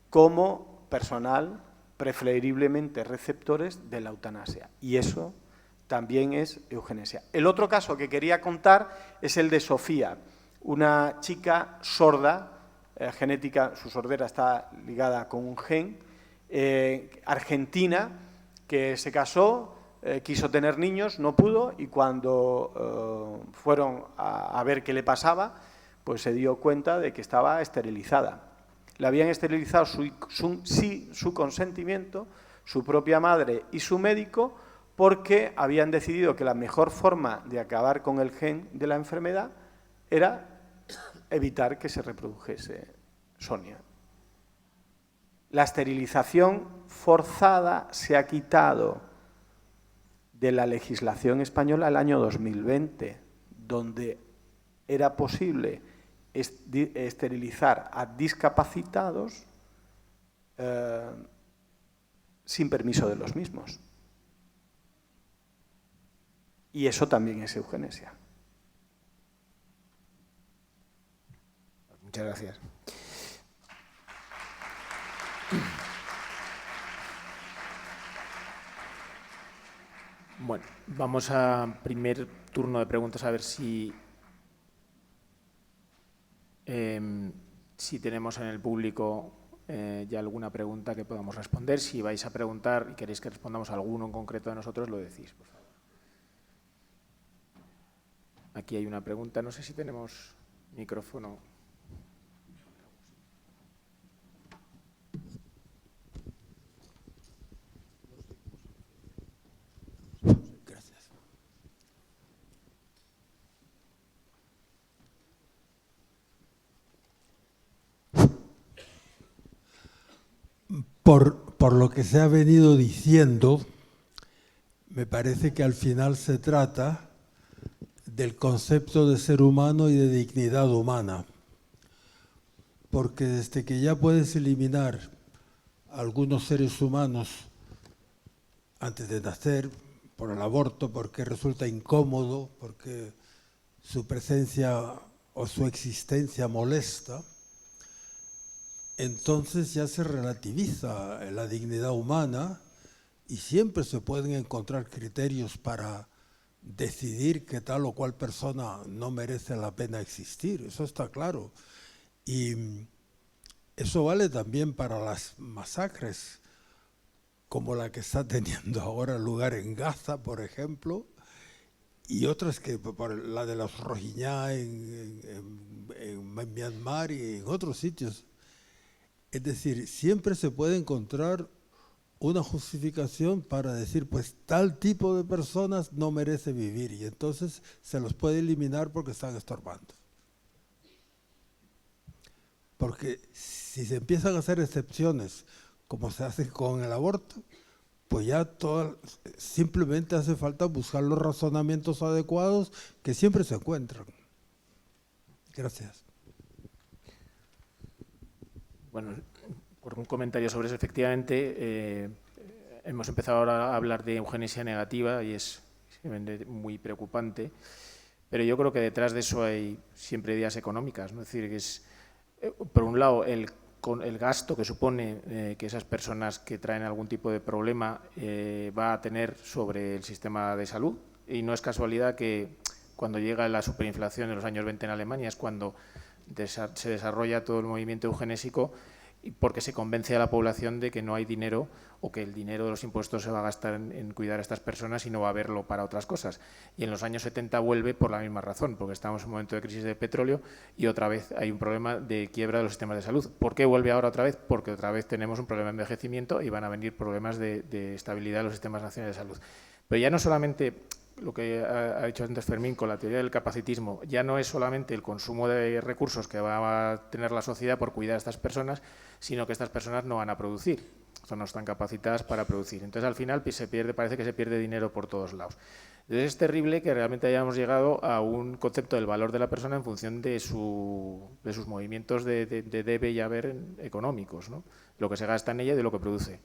Speaker 3: como personal preferiblemente receptores de la eutanasia. Y eso también es eugenesia. El otro caso que quería contar es el de Sofía, una chica sorda, genética, su sordera está ligada con un gen, argentina, que se casó, quiso tener niños, no pudo, y cuando fueron a ver qué le pasaba, pues se dio cuenta de que estaba esterilizada. le habían esterilizado sin su consentimiento, su propia madre y su médico, porque habían decidido que la mejor forma de acabar con el gen de la enfermedad era evitar que se reprodujese Sonia. La esterilización forzada se ha quitado de la legislación española el año 2020, donde era posible esterilizar a discapacitados sin permiso de los mismos. Y eso también es eugenesia.
Speaker 1: Muchas gracias. Bueno, vamos a primer turno de preguntas a ver si tenemos en el público ya alguna pregunta que podamos responder. Si vais a preguntar y queréis que respondamos a alguno en concreto de nosotros, lo decís, por favor. Aquí hay una pregunta, no sé si tenemos micrófono.
Speaker 4: Gracias. Por lo que se ha venido diciendo, me parece que al final se trata del concepto de ser humano y de dignidad humana. Porque desde que ya puedes eliminar a algunos seres humanos antes de nacer, por el aborto, porque resulta incómodo, porque su presencia o su existencia molesta, entonces ya se relativiza la dignidad humana y siempre se pueden encontrar criterios para decidir que tal o cual persona no merece la pena existir, eso está claro. Y eso vale también para las masacres, como la que está teniendo ahora lugar en Gaza, por ejemplo, y otras que, por la de los Rohingya en Myanmar y en otros sitios. Es decir, siempre se puede encontrar una justificación para decir, pues tal tipo de personas no merece vivir y entonces se los puede eliminar porque están estorbando. Porque si se empiezan a hacer excepciones, como se hace con el aborto, pues ya simplemente hace falta buscar los razonamientos adecuados que siempre se encuentran. Gracias.
Speaker 1: Bueno, por un comentario sobre eso, efectivamente, hemos empezado ahora a hablar de eugenesia negativa y es muy preocupante, pero yo creo que detrás de eso hay siempre ideas económicas, ¿no? Es decir, que es, por un lado, el gasto que supone que esas personas que traen algún tipo de problema va a tener sobre el sistema de salud, y no es casualidad que cuando llega la superinflación de los años 20 en Alemania es cuando se desarrolla todo el movimiento eugenésico, porque se convence a la población de que no hay dinero o que el dinero de los impuestos se va a gastar en cuidar a estas personas y no va a haberlo para otras cosas. Y en los años 70 vuelve por la misma razón, porque estamos en un momento de crisis de petróleo y otra vez hay un problema de quiebra de los sistemas de salud. ¿Por qué vuelve ahora otra vez? Porque otra vez tenemos un problema de envejecimiento y van a venir problemas de estabilidad de los sistemas nacionales de salud. Pero ya no solamente lo que ha dicho antes Fermín con la teoría del capacitismo, ya no es solamente el consumo de recursos que va a tener la sociedad por cuidar a estas personas, sino que estas personas no van a producir, no están capacitadas para producir. Entonces, al final parece que se pierde dinero por todos lados. Entonces, es terrible que realmente hayamos llegado a un concepto del valor de la persona en función de sus movimientos de debe y haber económicos, ¿no? Lo que se gasta en ella y de lo que produce.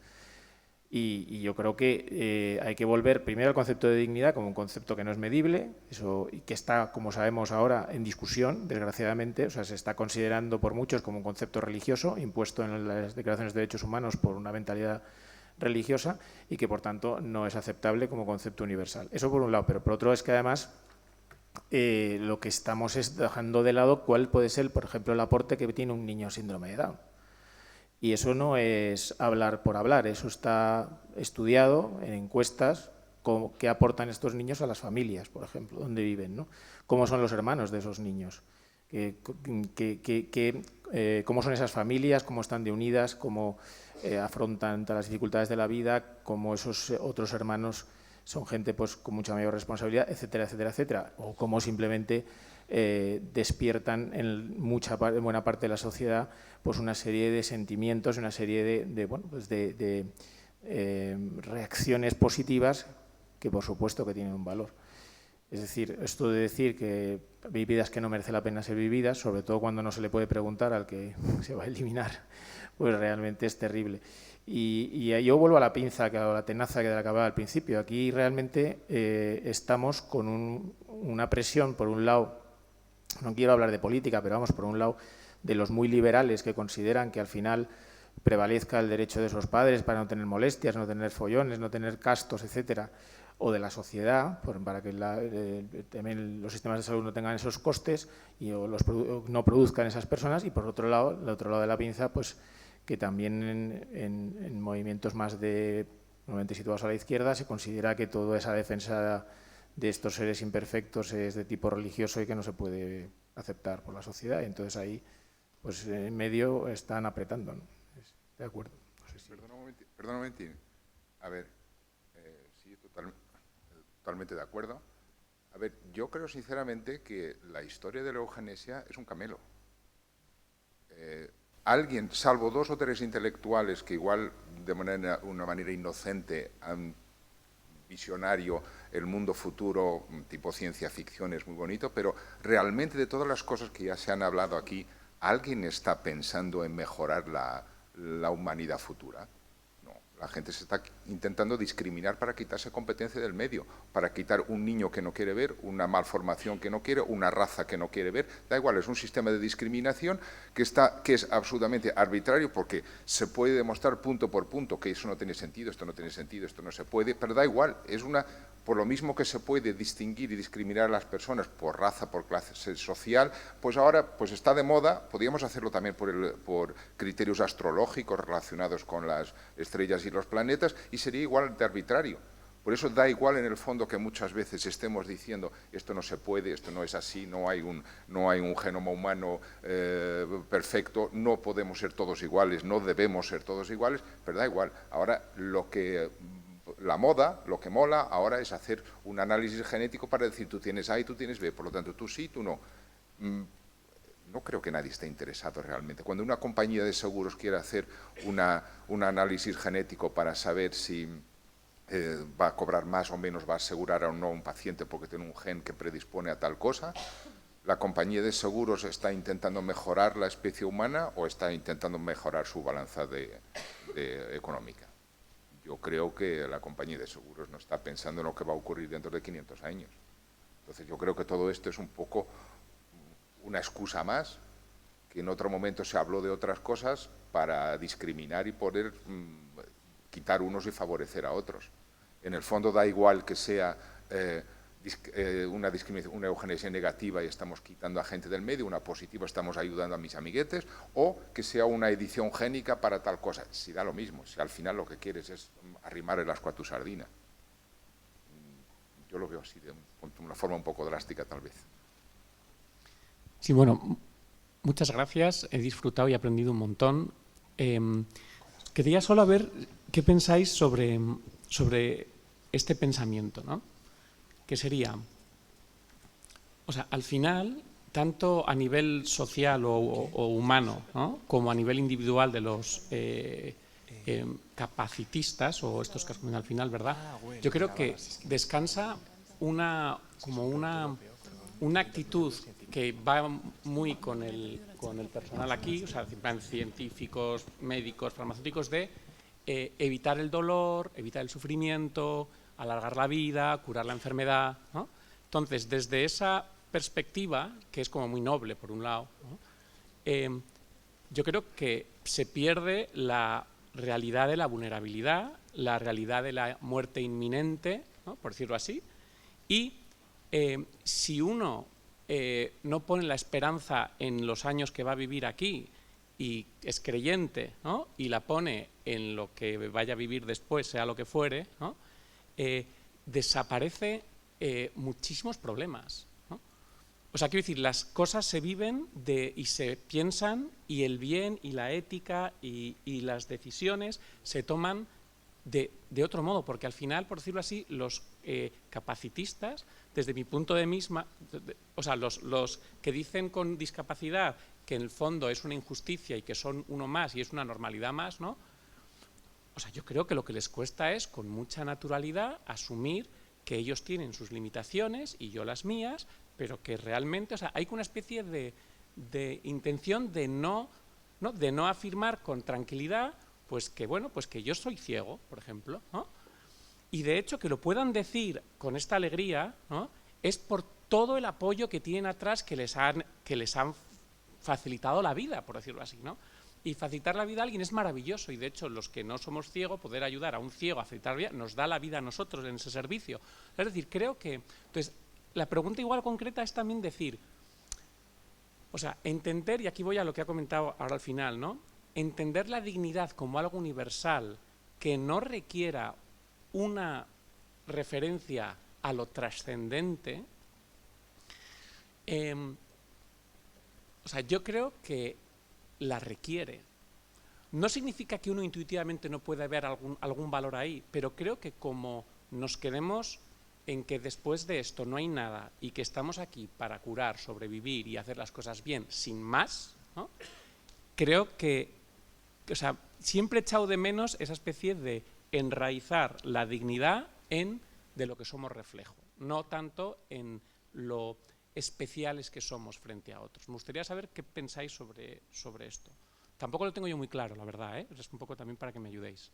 Speaker 1: Y yo creo que hay que volver primero al concepto de dignidad como un concepto que no es medible, y que está, como sabemos ahora, en discusión, desgraciadamente. O sea, se está considerando por muchos como un concepto religioso, impuesto en las declaraciones de derechos humanos por una mentalidad religiosa y que, por tanto, no es aceptable como concepto universal. Eso por un lado, pero por otro es que además lo que estamos es dejando de lado cuál puede ser, por ejemplo, el aporte que tiene un niño síndrome de Down. Y eso no es hablar por hablar, eso está estudiado en encuestas, qué aportan estos niños a las familias, por ejemplo, dónde viven, ¿no? Cómo son los hermanos de esos niños. cómo son esas familias, cómo están de unidas, cómo afrontan todas las dificultades de la vida, cómo esos otros hermanos son gente pues con mucha mayor responsabilidad, etcétera, etcétera, etcétera, o cómo simplemente despiertan en buena parte de la sociedad pues una serie de sentimientos, una serie de reacciones positivas que por supuesto que tienen un valor. Es decir, esto de decir que hay vidas que no merece la pena ser vividas, sobre todo cuando no se le puede preguntar al que se va a eliminar, pues realmente es terrible. Y yo vuelvo a la pinza, a la tenaza que acababa al principio. Aquí realmente estamos con una presión, por un lado, no quiero hablar de política, pero vamos, por un lado, de los muy liberales que consideran que al final prevalezca el derecho de esos padres para no tener molestias, no tener follones, no tener castos, etcétera, o de la sociedad, para que también los sistemas de salud no tengan esos costes y no produzcan esas personas, y por otro lado, el otro lado de la pinza, pues que también en movimientos más normalmente situados a la izquierda se considera que toda esa defensa de estos seres imperfectos es de tipo religioso y que no se puede aceptar por la sociedad, y entonces ahí pues en medio están apretando, ¿no? De acuerdo. No sé si...
Speaker 2: Perdona un momentín. A ver, sí, totalmente de acuerdo. A ver, yo creo sinceramente que la historia de la eugenesia es un camelo. Alguien, salvo 2 o 3 intelectuales que igual de una manera inocente han visionario el mundo futuro tipo ciencia ficción es muy bonito, pero realmente de todas las cosas que ya se han hablado aquí, ¿alguien está pensando en mejorar la humanidad futura? No, la gente se está intentando discriminar para quitarse competencia del medio, para quitar un niño que no quiere ver, una malformación que no quiere, una raza que no quiere ver, da igual, es un sistema de discriminación que es absolutamente arbitrario porque se puede demostrar punto por punto que eso no tiene sentido, esto no tiene sentido, esto no se puede, pero da igual, por lo mismo que se puede distinguir y discriminar a las personas por raza, por clase social, pues ahora pues está de moda, podríamos hacerlo también por criterios astrológicos relacionados con las estrellas y los planetas, y sería igual de arbitrario. Por eso da igual en el fondo que muchas veces estemos diciendo esto no se puede, esto no es así, no hay un genoma humano perfecto, no podemos ser todos iguales, no debemos ser todos iguales, pero da igual. Ahora lo que mola ahora es hacer un análisis genético para decir tú tienes A y tú tienes B, por lo tanto tú sí, tú no. No creo que nadie esté interesado realmente. Cuando una compañía de seguros quiere hacer un análisis genético para saber si va a cobrar más o menos, va a asegurar o no a un paciente porque tiene un gen que predispone a tal cosa, ¿la compañía de seguros está intentando mejorar la especie humana o está intentando mejorar su balanza económica? Yo creo que la compañía de seguros no está pensando en lo que va a ocurrir dentro de 500 años. Entonces yo creo que todo esto es un poco una excusa más, que en otro momento se habló de otras cosas para discriminar y poder quitar unos y favorecer a otros. En el fondo da igual que sea una eugenesia negativa y estamos quitando a gente del medio, una positiva estamos ayudando a mis amiguetes, o que sea una edición génica para tal cosa. Si da lo mismo, si al final lo que quieres es arrimar el ascua a tu sardina. Yo lo veo así, de una forma un poco drástica tal vez.
Speaker 5: Sí, bueno, muchas gracias. He disfrutado y aprendido un montón. Quería solo ver qué pensáis sobre este pensamiento, ¿no? Que sería, o sea, al final, tanto a nivel social o humano, ¿no?, como a nivel individual de los capacitistas, o estos que al final, ¿verdad? Yo creo que descansa una actitud que va muy con el personal aquí, o sea, científicos, médicos, farmacéuticos, de evitar el dolor, evitar el sufrimiento, alargar la vida, curar la enfermedad, ¿no? Entonces, desde esa perspectiva, que es como muy noble por un lado, ¿no?, yo creo que se pierde la realidad de la vulnerabilidad, la realidad de la muerte inminente, ¿no?, por decirlo así, y si uno no pone la esperanza en los años que va a vivir aquí y es creyente, ¿no?, y la pone en lo que vaya a vivir después, sea lo que fuere, ¿no?, desaparece muchísimos problemas, ¿no? O sea, quiero decir, las cosas se viven y se piensan, y el bien y la ética y las decisiones se toman de otro modo, porque al final, por decirlo así, los capacitistas, desde mi punto de vista, o sea, los que dicen con discapacidad que en el fondo es una injusticia y que son uno más y es una normalidad más, ¿no? O sea, yo creo que lo que les cuesta es, con mucha naturalidad, asumir que ellos tienen sus limitaciones y yo las mías, pero que realmente, o sea, hay una especie de intención de no afirmar con tranquilidad, pues que, bueno, pues que yo soy ciego, por ejemplo, ¿no? Y de hecho que lo puedan decir con esta alegría, ¿no? Es por todo el apoyo que tienen atrás que les han facilitado la vida, por decirlo así, ¿no? Y facilitar la vida a alguien es maravilloso, y de hecho los que no somos ciegos, poder ayudar a un ciego a facilitar la vida, nos da la vida a nosotros en ese servicio. Es decir, creo que, entonces, la pregunta igual concreta es también decir, o sea, entender, y aquí voy a lo que ha comentado ahora al final, ¿no? Entender la dignidad como algo universal que no requiera una referencia a lo trascendente, o sea, yo creo que la requiere. No significa que uno intuitivamente no pueda ver algún valor ahí, pero creo que como nos quedemos en que después de esto no hay nada y que estamos aquí para curar, sobrevivir y hacer las cosas bien sin más, ¿no? Creo que, o sea, siempre he echado de menos esa especie de enraizar la dignidad de lo que somos reflejo, no tanto en lo especiales que somos frente a otros. Me gustaría saber qué pensáis sobre esto. Tampoco lo tengo yo muy claro, la verdad, ¿eh? Es un poco también para que me ayudéis.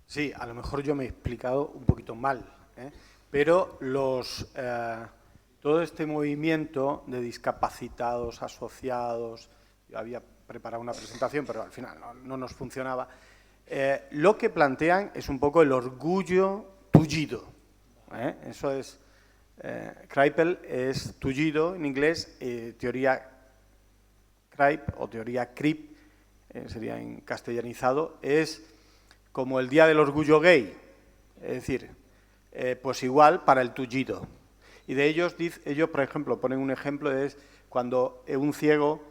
Speaker 3: Sí, a lo mejor yo me he explicado un poquito mal, ¿eh? Pero todo este movimiento de discapacitados asociados, yo había preparado una presentación, pero al final no nos funcionaba, lo que plantean es un poco el orgullo tullido, ¿eh? Eso es, Kraepelin es tullido en inglés, teoría Kraep o teoría Krip, sería en castellanizado, es como el Día del Orgullo Gay, es decir, pues igual para el tullido. Y de ellos, por ejemplo, ponen un ejemplo, es cuando un ciego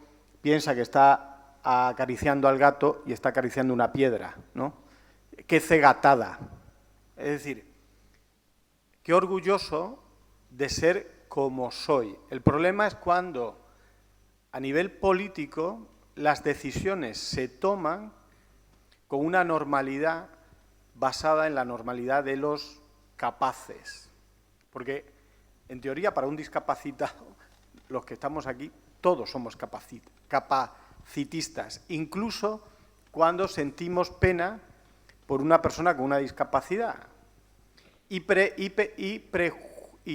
Speaker 3: piensa que está acariciando al gato y está acariciando una piedra, ¿no? ¡Qué cegatada! Es decir, qué orgulloso de ser como soy. El problema es cuando a nivel político las decisiones se toman con una normalidad basada en la normalidad de los capaces. Porque, en teoría, para un discapacitado, los que estamos aquí, todos somos capacitistas, incluso cuando sentimos pena por una persona con una discapacidad. Y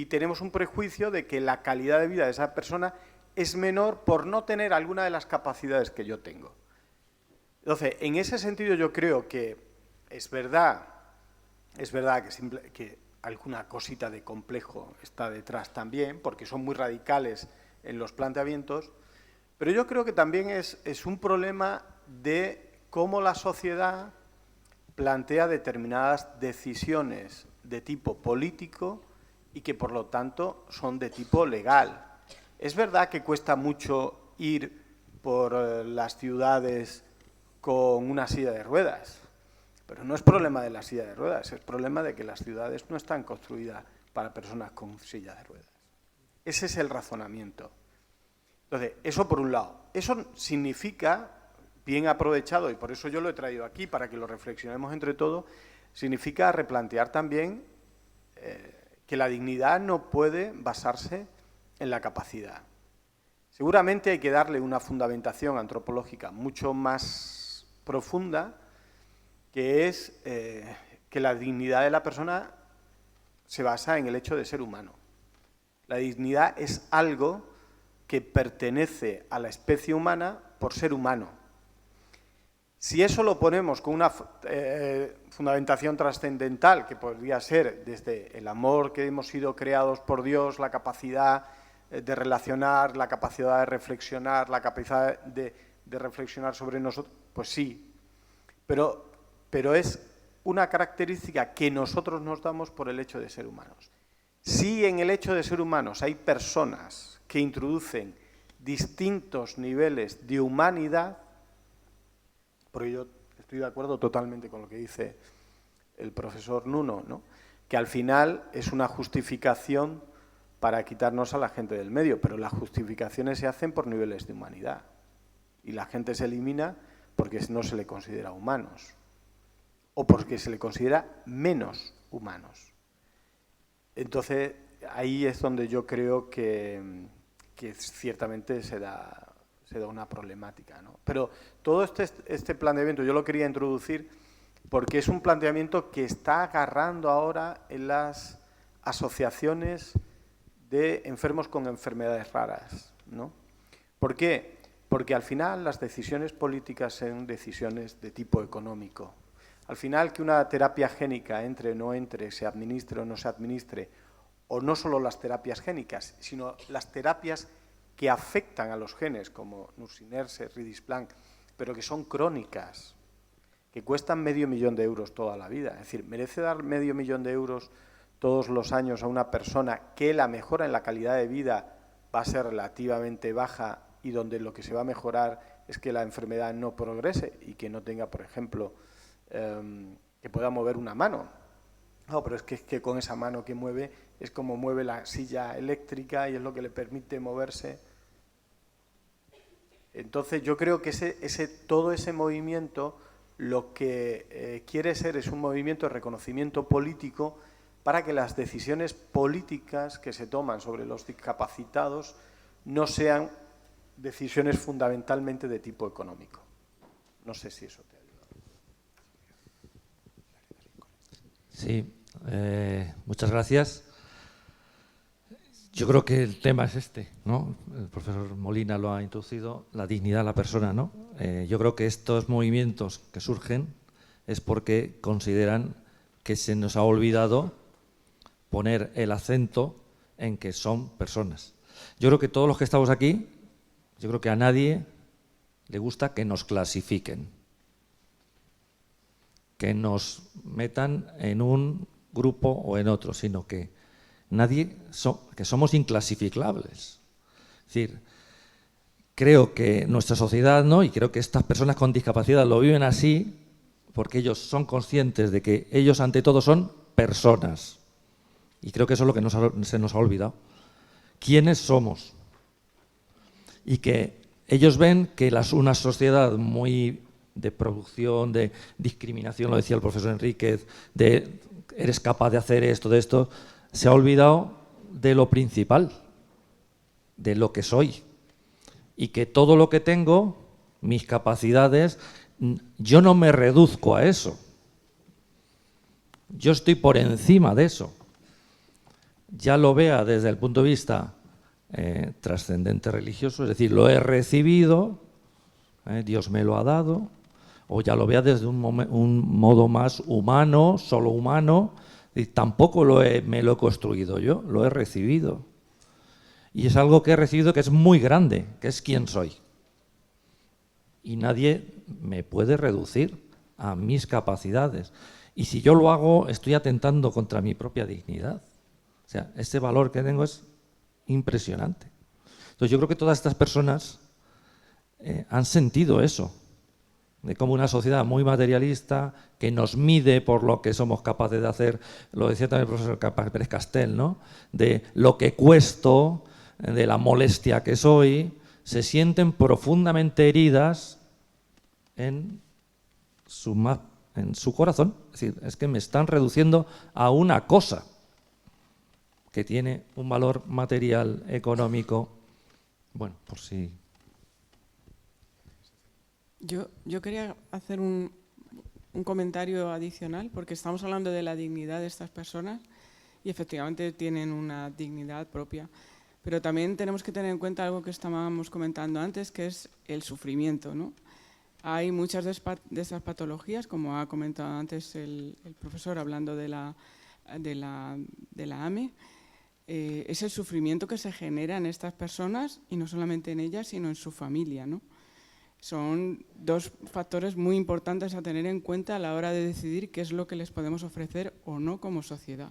Speaker 3: tenemos un prejuicio de que la calidad de vida de esa persona es menor por no tener alguna de las capacidades que yo tengo. Entonces, en ese sentido yo creo que es verdad que alguna cosita de complejo está detrás también, porque son muy radicales en los planteamientos, pero yo creo que también es un problema de cómo la sociedad plantea determinadas decisiones de tipo político y que, por lo tanto, son de tipo legal. Es verdad que cuesta mucho ir por las ciudades con una silla de ruedas, pero no es problema de la silla de ruedas, es problema de que las ciudades no están construidas para personas con silla de ruedas. Ese es el razonamiento. Entonces, eso por un lado. Eso significa, bien aprovechado, y por eso yo lo he traído aquí, para que lo reflexionemos entre todos, significa replantear también que la dignidad no puede basarse en la capacidad. Seguramente hay que darle una fundamentación antropológica mucho más profunda, que es que la dignidad de la persona se basa en el hecho de ser humano. La dignidad es algo que pertenece a la especie humana por ser humano. Si eso lo ponemos con una fundamentación trascendental, que podría ser desde el amor que hemos sido creados por Dios, la capacidad de relacionar, la capacidad de reflexionar, la capacidad de reflexionar sobre nosotros, pues sí, pero es una característica que nosotros nos damos por el hecho de ser humanos. Si en el hecho de ser humanos hay personas que introducen distintos niveles de humanidad, porque yo estoy de acuerdo totalmente con lo que dice el profesor Nuno, ¿no? Que al final es una justificación para quitarnos a la gente del medio, pero las justificaciones se hacen por niveles de humanidad y la gente se elimina porque no se le considera humanos o porque se le considera menos humanos. Entonces, ahí es donde yo creo que ciertamente se da una problemática, ¿no? Pero todo este planteamiento yo lo quería introducir porque es un planteamiento que está agarrando ahora en las asociaciones de enfermos con enfermedades raras, ¿no? ¿Por qué? Porque al final las decisiones políticas son decisiones de tipo económico. Al final que una terapia génica entre o no entre, se administre o no se administre, o no solo las terapias génicas, sino las terapias que afectan a los genes, como nusinerse, ridisplan, pero que son crónicas, que cuestan $500.000 euros toda la vida. Es decir, ¿merece dar $500.000 euros todos los años a una persona que la mejora en la calidad de vida va a ser relativamente baja y donde lo que se va a mejorar es que la enfermedad no progrese y que no tenga, por ejemplo, que pueda mover una mano? No, pero es que con esa mano que mueve es como mueve la silla eléctrica y es lo que le permite moverse. Entonces yo creo que todo ese movimiento lo que quiere ser es un movimiento de reconocimiento político para que las decisiones políticas que se toman sobre los discapacitados no sean decisiones fundamentalmente de tipo económico. No sé si eso te ayuda.
Speaker 6: Sí, muchas gracias. Yo creo que el tema es este, ¿no? El profesor Molina lo ha introducido, la dignidad de la persona, ¿no? Yo creo que estos movimientos que surgen es porque consideran que se nos ha olvidado poner el acento en que son personas. Yo creo que todos los que estamos aquí, yo creo que a nadie le gusta que nos clasifiquen, que nos metan en un grupo o en otro, sino que que somos inclasificables. Es decir, creo que nuestra sociedad, ¿no? Y creo que estas personas con discapacidad lo viven así porque ellos son conscientes de que ellos ante todo son personas. Y creo que eso es lo que se nos ha olvidado. ¿Quiénes somos? Y que ellos ven que una sociedad muy de producción, de discriminación, lo decía el profesor Enríquez, de eres capaz de hacer esto, de esto, se ha olvidado de lo principal, de lo que soy. Y que todo lo que tengo, mis capacidades, yo no me reduzco a eso. Yo estoy por encima de eso. Ya lo vea desde el punto de vista trascendente religioso, es decir, lo he recibido, Dios me lo ha dado, o ya lo vea desde un modo más humano, solo humano, y tampoco me lo he construido yo, lo he recibido. Y es algo que he recibido que es muy grande, que es quién soy. Y nadie me puede reducir a mis capacidades. Y si yo lo hago, estoy atentando contra mi propia dignidad. O sea, ese valor que tengo es impresionante. Entonces yo creo que todas estas personas han sentido eso, de cómo una sociedad muy materialista que nos mide por lo que somos capaces de hacer, lo decía también el profesor Pérez Castell, ¿no? De lo que cuesto, de la molestia que soy, se sienten profundamente heridas en su corazón. Es decir, es que me están reduciendo a una cosa que tiene un valor material, económico. Bueno, por si...
Speaker 7: Yo quería hacer un comentario adicional, porque estamos hablando de la dignidad de estas personas y efectivamente tienen una dignidad propia, pero también tenemos que tener en cuenta algo que estábamos comentando antes, que es el sufrimiento, ¿no? Hay muchas de estas patologías, como ha comentado antes el profesor hablando de la AME, es el sufrimiento que se genera en estas personas y no solamente en ellas, sino en su familia, ¿no? Son dos factores muy importantes a tener en cuenta a la hora de decidir qué es lo que les podemos ofrecer o no como sociedad.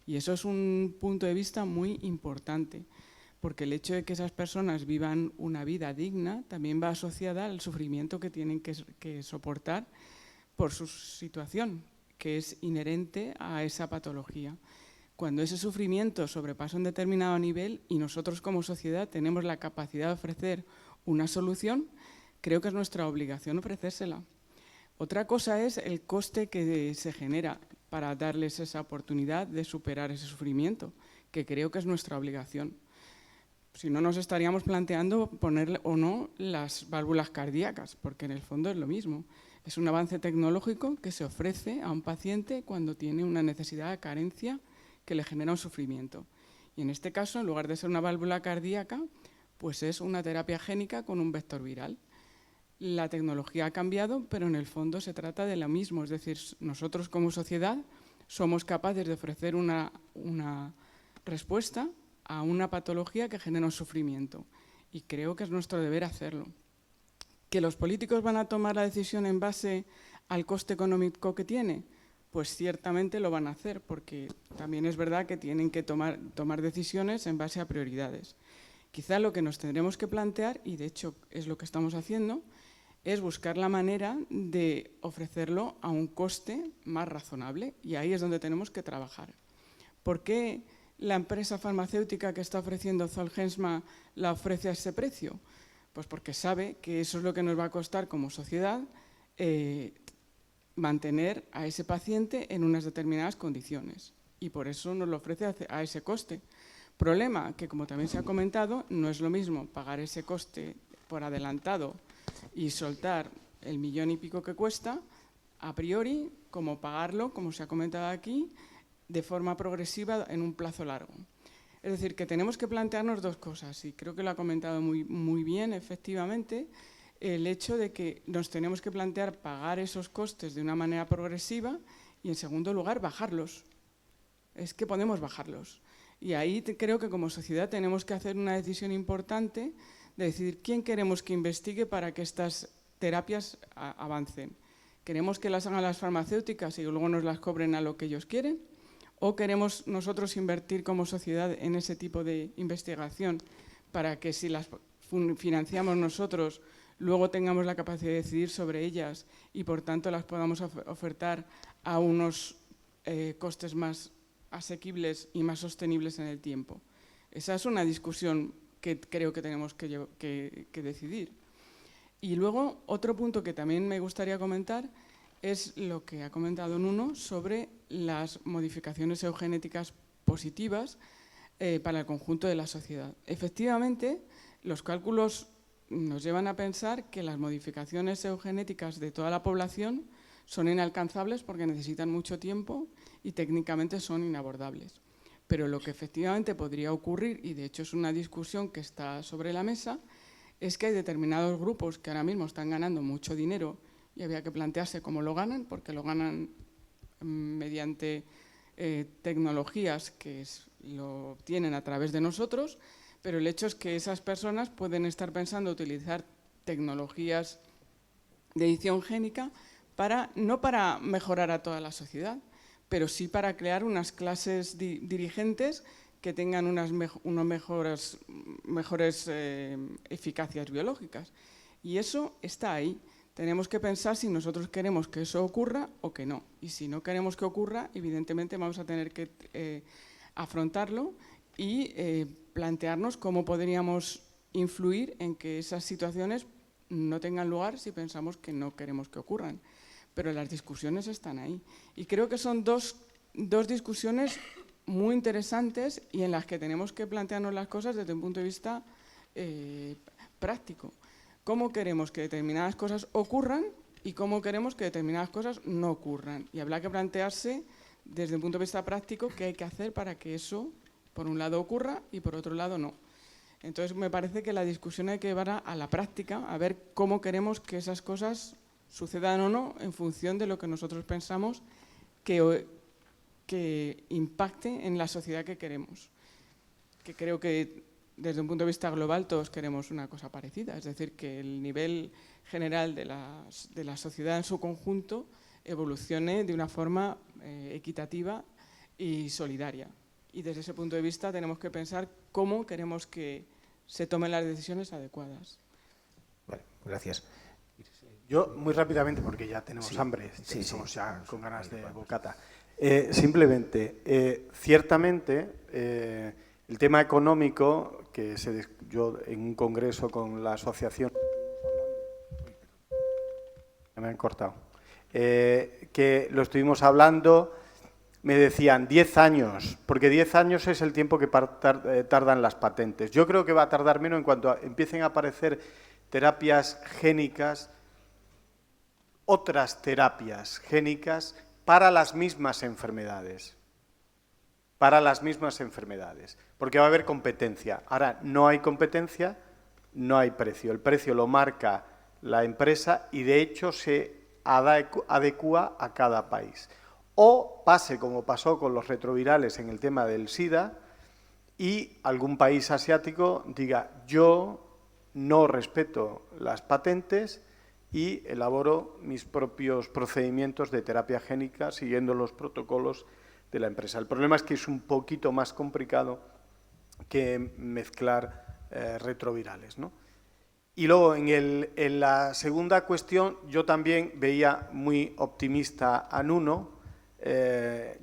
Speaker 7: Y eso es un punto de vista muy importante, porque el hecho de que esas personas vivan una vida digna también va asociada al sufrimiento que tienen que soportar por su situación, que es inherente a esa patología. Cuando ese sufrimiento sobrepasa un determinado nivel y nosotros como sociedad tenemos la capacidad de ofrecer una solución, creo que es nuestra obligación ofrecérsela. Otra cosa es el coste que se genera para darles esa oportunidad de superar ese sufrimiento, que creo que es nuestra obligación. Si no, nos estaríamos planteando poner o no las válvulas cardíacas, porque en el fondo es lo mismo. Es un avance tecnológico que se ofrece a un paciente cuando tiene una necesidad de carencia que le genera un sufrimiento. Y en este caso, en lugar de ser una válvula cardíaca, pues es una terapia génica con un vector viral. La tecnología ha cambiado, pero en el fondo se trata de lo mismo. Es decir, nosotros como sociedad somos capaces de ofrecer una respuesta a una patología que genera un sufrimiento. Y creo que es nuestro deber hacerlo. ¿Que los políticos van a tomar la decisión en base al coste económico que tiene? Pues ciertamente lo van a hacer, porque también es verdad que tienen que tomar decisiones en base a prioridades. Quizá lo que nos tendremos que plantear, y de hecho es lo que estamos haciendo, es buscar la manera de ofrecerlo a un coste más razonable, y ahí es donde tenemos que trabajar. ¿Por qué la empresa farmacéutica que está ofreciendo Zolgensma la ofrece a ese precio? Pues porque sabe que eso es lo que nos va a costar como sociedad mantener a ese paciente en unas determinadas condiciones, y por eso nos lo ofrece a ese coste. Problema que, como también se ha comentado, no es lo mismo pagar ese coste por adelantado y soltar el 1,5 millones que cuesta a priori, como pagarlo, como se ha comentado aquí, de forma progresiva en un plazo largo. Es decir, que tenemos que plantearnos dos cosas, y creo que lo ha comentado muy bien, efectivamente, el hecho de que nos tenemos que plantear pagar esos costes de una manera progresiva y, en segundo lugar, bajarlos. Es que podemos bajarlos. Y ahí creo que como sociedad tenemos que hacer una decisión importante de decidir quién queremos que investigue para que estas terapias avancen. ¿Queremos que las hagan las farmacéuticas y luego nos las cobren a lo que ellos quieren? ¿O queremos nosotros invertir como sociedad en ese tipo de investigación para que si las financiamos nosotros, luego tengamos la capacidad de decidir sobre ellas y por tanto las podamos ofertar a unos costes más asequibles y más sostenibles en el tiempo? Esa es una discusión que creo que tenemos que decidir. Y luego, otro punto que también me gustaría comentar es lo que ha comentado Nuno sobre las modificaciones eugenéticas positivas para el conjunto de la sociedad. Efectivamente, los cálculos nos llevan a pensar que las modificaciones eugenéticas de toda la población son inalcanzables porque necesitan mucho tiempo y técnicamente son inabordables. Pero lo que efectivamente podría ocurrir, y de hecho es una discusión que está sobre la mesa, es que hay determinados grupos que ahora mismo están ganando mucho dinero y había que plantearse cómo lo ganan, porque lo ganan mediante tecnologías que lo obtienen a través de nosotros, pero el hecho es que esas personas pueden estar pensando utilizar tecnologías de edición génica no para mejorar a toda la sociedad, pero sí para crear unas clases dirigentes que tengan unas mejores eficacias biológicas. Y eso está ahí. Tenemos que pensar si nosotros queremos que eso ocurra o que no. Y si no queremos que ocurra, evidentemente vamos a tener que afrontarlo y plantearnos cómo podríamos influir en que esas situaciones no tengan lugar si pensamos que no queremos que ocurran. Pero las discusiones están ahí. Y creo que son dos discusiones muy interesantes y en las que tenemos que plantearnos las cosas desde un punto de vista práctico. Cómo queremos que determinadas cosas ocurran y cómo queremos que determinadas cosas no ocurran. Y habrá que plantearse desde un punto de vista práctico qué hay que hacer para que eso, por un lado, ocurra y por otro lado no. Entonces me parece que la discusión hay que llevar a la práctica, a ver cómo queremos que esas cosas sucedan o no en función de lo que nosotros pensamos que impacte en la sociedad que queremos. Que creo que desde un punto de vista global todos queremos una cosa parecida, es decir, que el nivel general de la sociedad en su conjunto evolucione de una forma equitativa y solidaria. Y desde ese punto de vista tenemos que pensar cómo queremos que se tomen las decisiones adecuadas.
Speaker 1: Vale, gracias.
Speaker 3: Yo, muy rápidamente, porque ya tenemos
Speaker 1: Sí.
Speaker 3: hambre,
Speaker 1: Sí,
Speaker 3: estamos
Speaker 1: sí.
Speaker 3: ya con ganas de
Speaker 1: Vamos.
Speaker 3: bocata. Simplemente, ciertamente, el tema económico, que yo en un congreso con la asociación... Me han cortado. Que lo estuvimos hablando, me decían 10 años, porque 10 años es el tiempo que tardan las patentes. Yo creo que va a tardar menos en cuanto empiecen a aparecer terapias génicas, otras terapias génicas para las mismas enfermedades. Para las mismas enfermedades, porque va a haber competencia. Ahora, no hay competencia, no hay precio. El precio lo marca la empresa y, de hecho, se adecúa a cada país. O pase como pasó con los retrovirales en el tema del SIDA y algún país asiático diga: yo no respeto las patentes y elaboro mis propios procedimientos de terapia génica siguiendo los protocolos de la empresa. El problema es que es un poquito más complicado que mezclar retrovirales, ¿no? Y luego, en la segunda cuestión, yo también veía muy optimista a Nuno.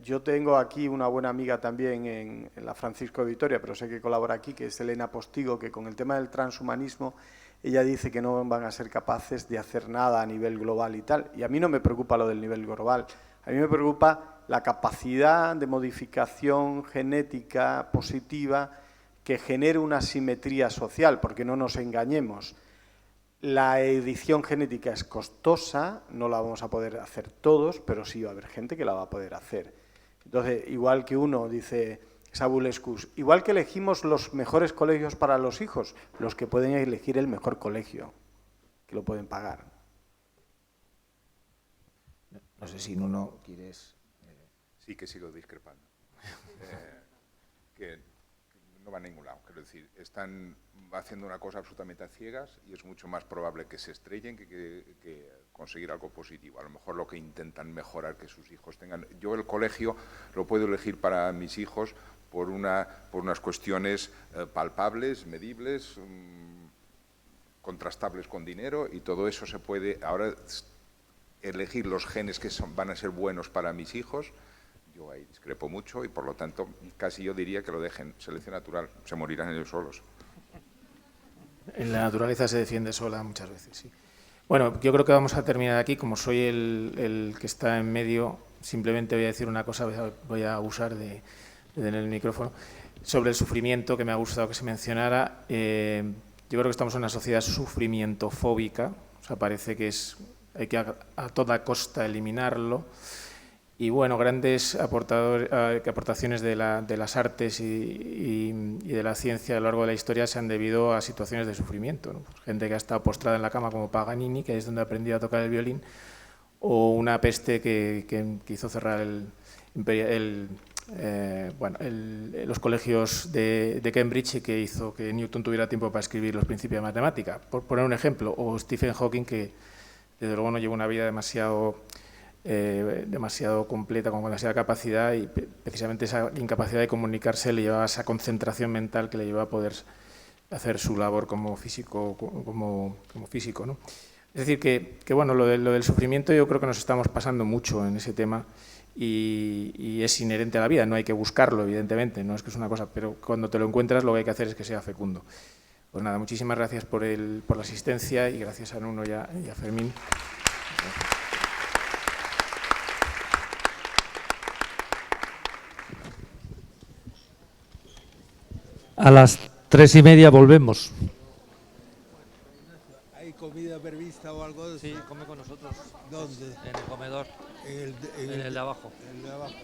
Speaker 3: Yo tengo aquí una buena amiga también en la Francisco de Vitoria, pero sé que colabora aquí, que es Elena Postigo, que con el tema del transhumanismo, ella dice que no van a ser capaces de hacer nada a nivel global y tal. Y a mí no me preocupa lo del nivel global. A mí me preocupa la capacidad de modificación genética positiva que genere una simetría social, porque no nos engañemos. La edición genética es costosa, no la vamos a poder hacer todos, pero sí va a haber gente que la va a poder hacer. Entonces, igual que uno dice, Sabulescus, igual que elegimos los mejores colegios para los hijos, los que pueden elegir el mejor colegio, que lo pueden pagar.
Speaker 1: No sé si Nuno quieres...
Speaker 2: Sí que sigo discrepando. Que no va a ningún lado. Quiero decir, están haciendo una cosa absolutamente a ciegas y es mucho más probable que se estrellen que conseguir algo positivo. A lo mejor lo que intentan mejorar que sus hijos tengan... Yo el colegio lo puedo elegir para mis hijos por unas cuestiones palpables, medibles, contrastables con dinero, y todo eso se puede... Ahora, elegir los genes que van a ser buenos para mis hijos, yo ahí discrepo mucho y, por lo tanto, casi yo diría que lo dejen. Selección natural, se morirán ellos solos.
Speaker 1: En la naturaleza se defiende sola muchas veces, sí. Bueno, yo creo que vamos a terminar aquí. Como soy el que está en medio, simplemente voy a decir una cosa, voy a abusar de tener el micrófono, sobre el sufrimiento, que me ha gustado que se mencionara. Yo creo que estamos en una sociedad sufrimientofóbica, o sea, parece que hay que a toda costa eliminarlo. Y bueno, grandes aportaciones de las artes y de la ciencia a lo largo de la historia se han debido a situaciones de sufrimiento, ¿no? Gente que ha estado postrada en la cama como Paganini, que es donde aprendió a tocar el violín, o una peste que hizo cerrar los colegios de Cambridge y que hizo que Newton tuviera tiempo para escribir los principios de matemática, por poner un ejemplo, o Stephen Hawking, que desde luego no lleva una vida demasiado completa, con demasiada capacidad, y precisamente esa incapacidad de comunicarse le llevaba a esa concentración mental que le llevaba a poder hacer su labor como físico, ¿no? Es decir, que bueno, lo del sufrimiento yo creo que nos estamos pasando mucho en ese tema y es inherente a la vida, no hay que buscarlo, evidentemente, no es que es una cosa, pero cuando te lo encuentras lo que hay que hacer es que sea fecundo. Pues nada, muchísimas gracias por la asistencia y gracias a Nuno y a Fermín.
Speaker 6: A las 3:30 volvemos.
Speaker 4: ¿Hay comida prevista o algo de eso?
Speaker 6: Sí, come con nosotros.
Speaker 4: ¿Dónde?
Speaker 6: En el comedor.
Speaker 4: En
Speaker 6: En el de abajo.
Speaker 4: el de abajo.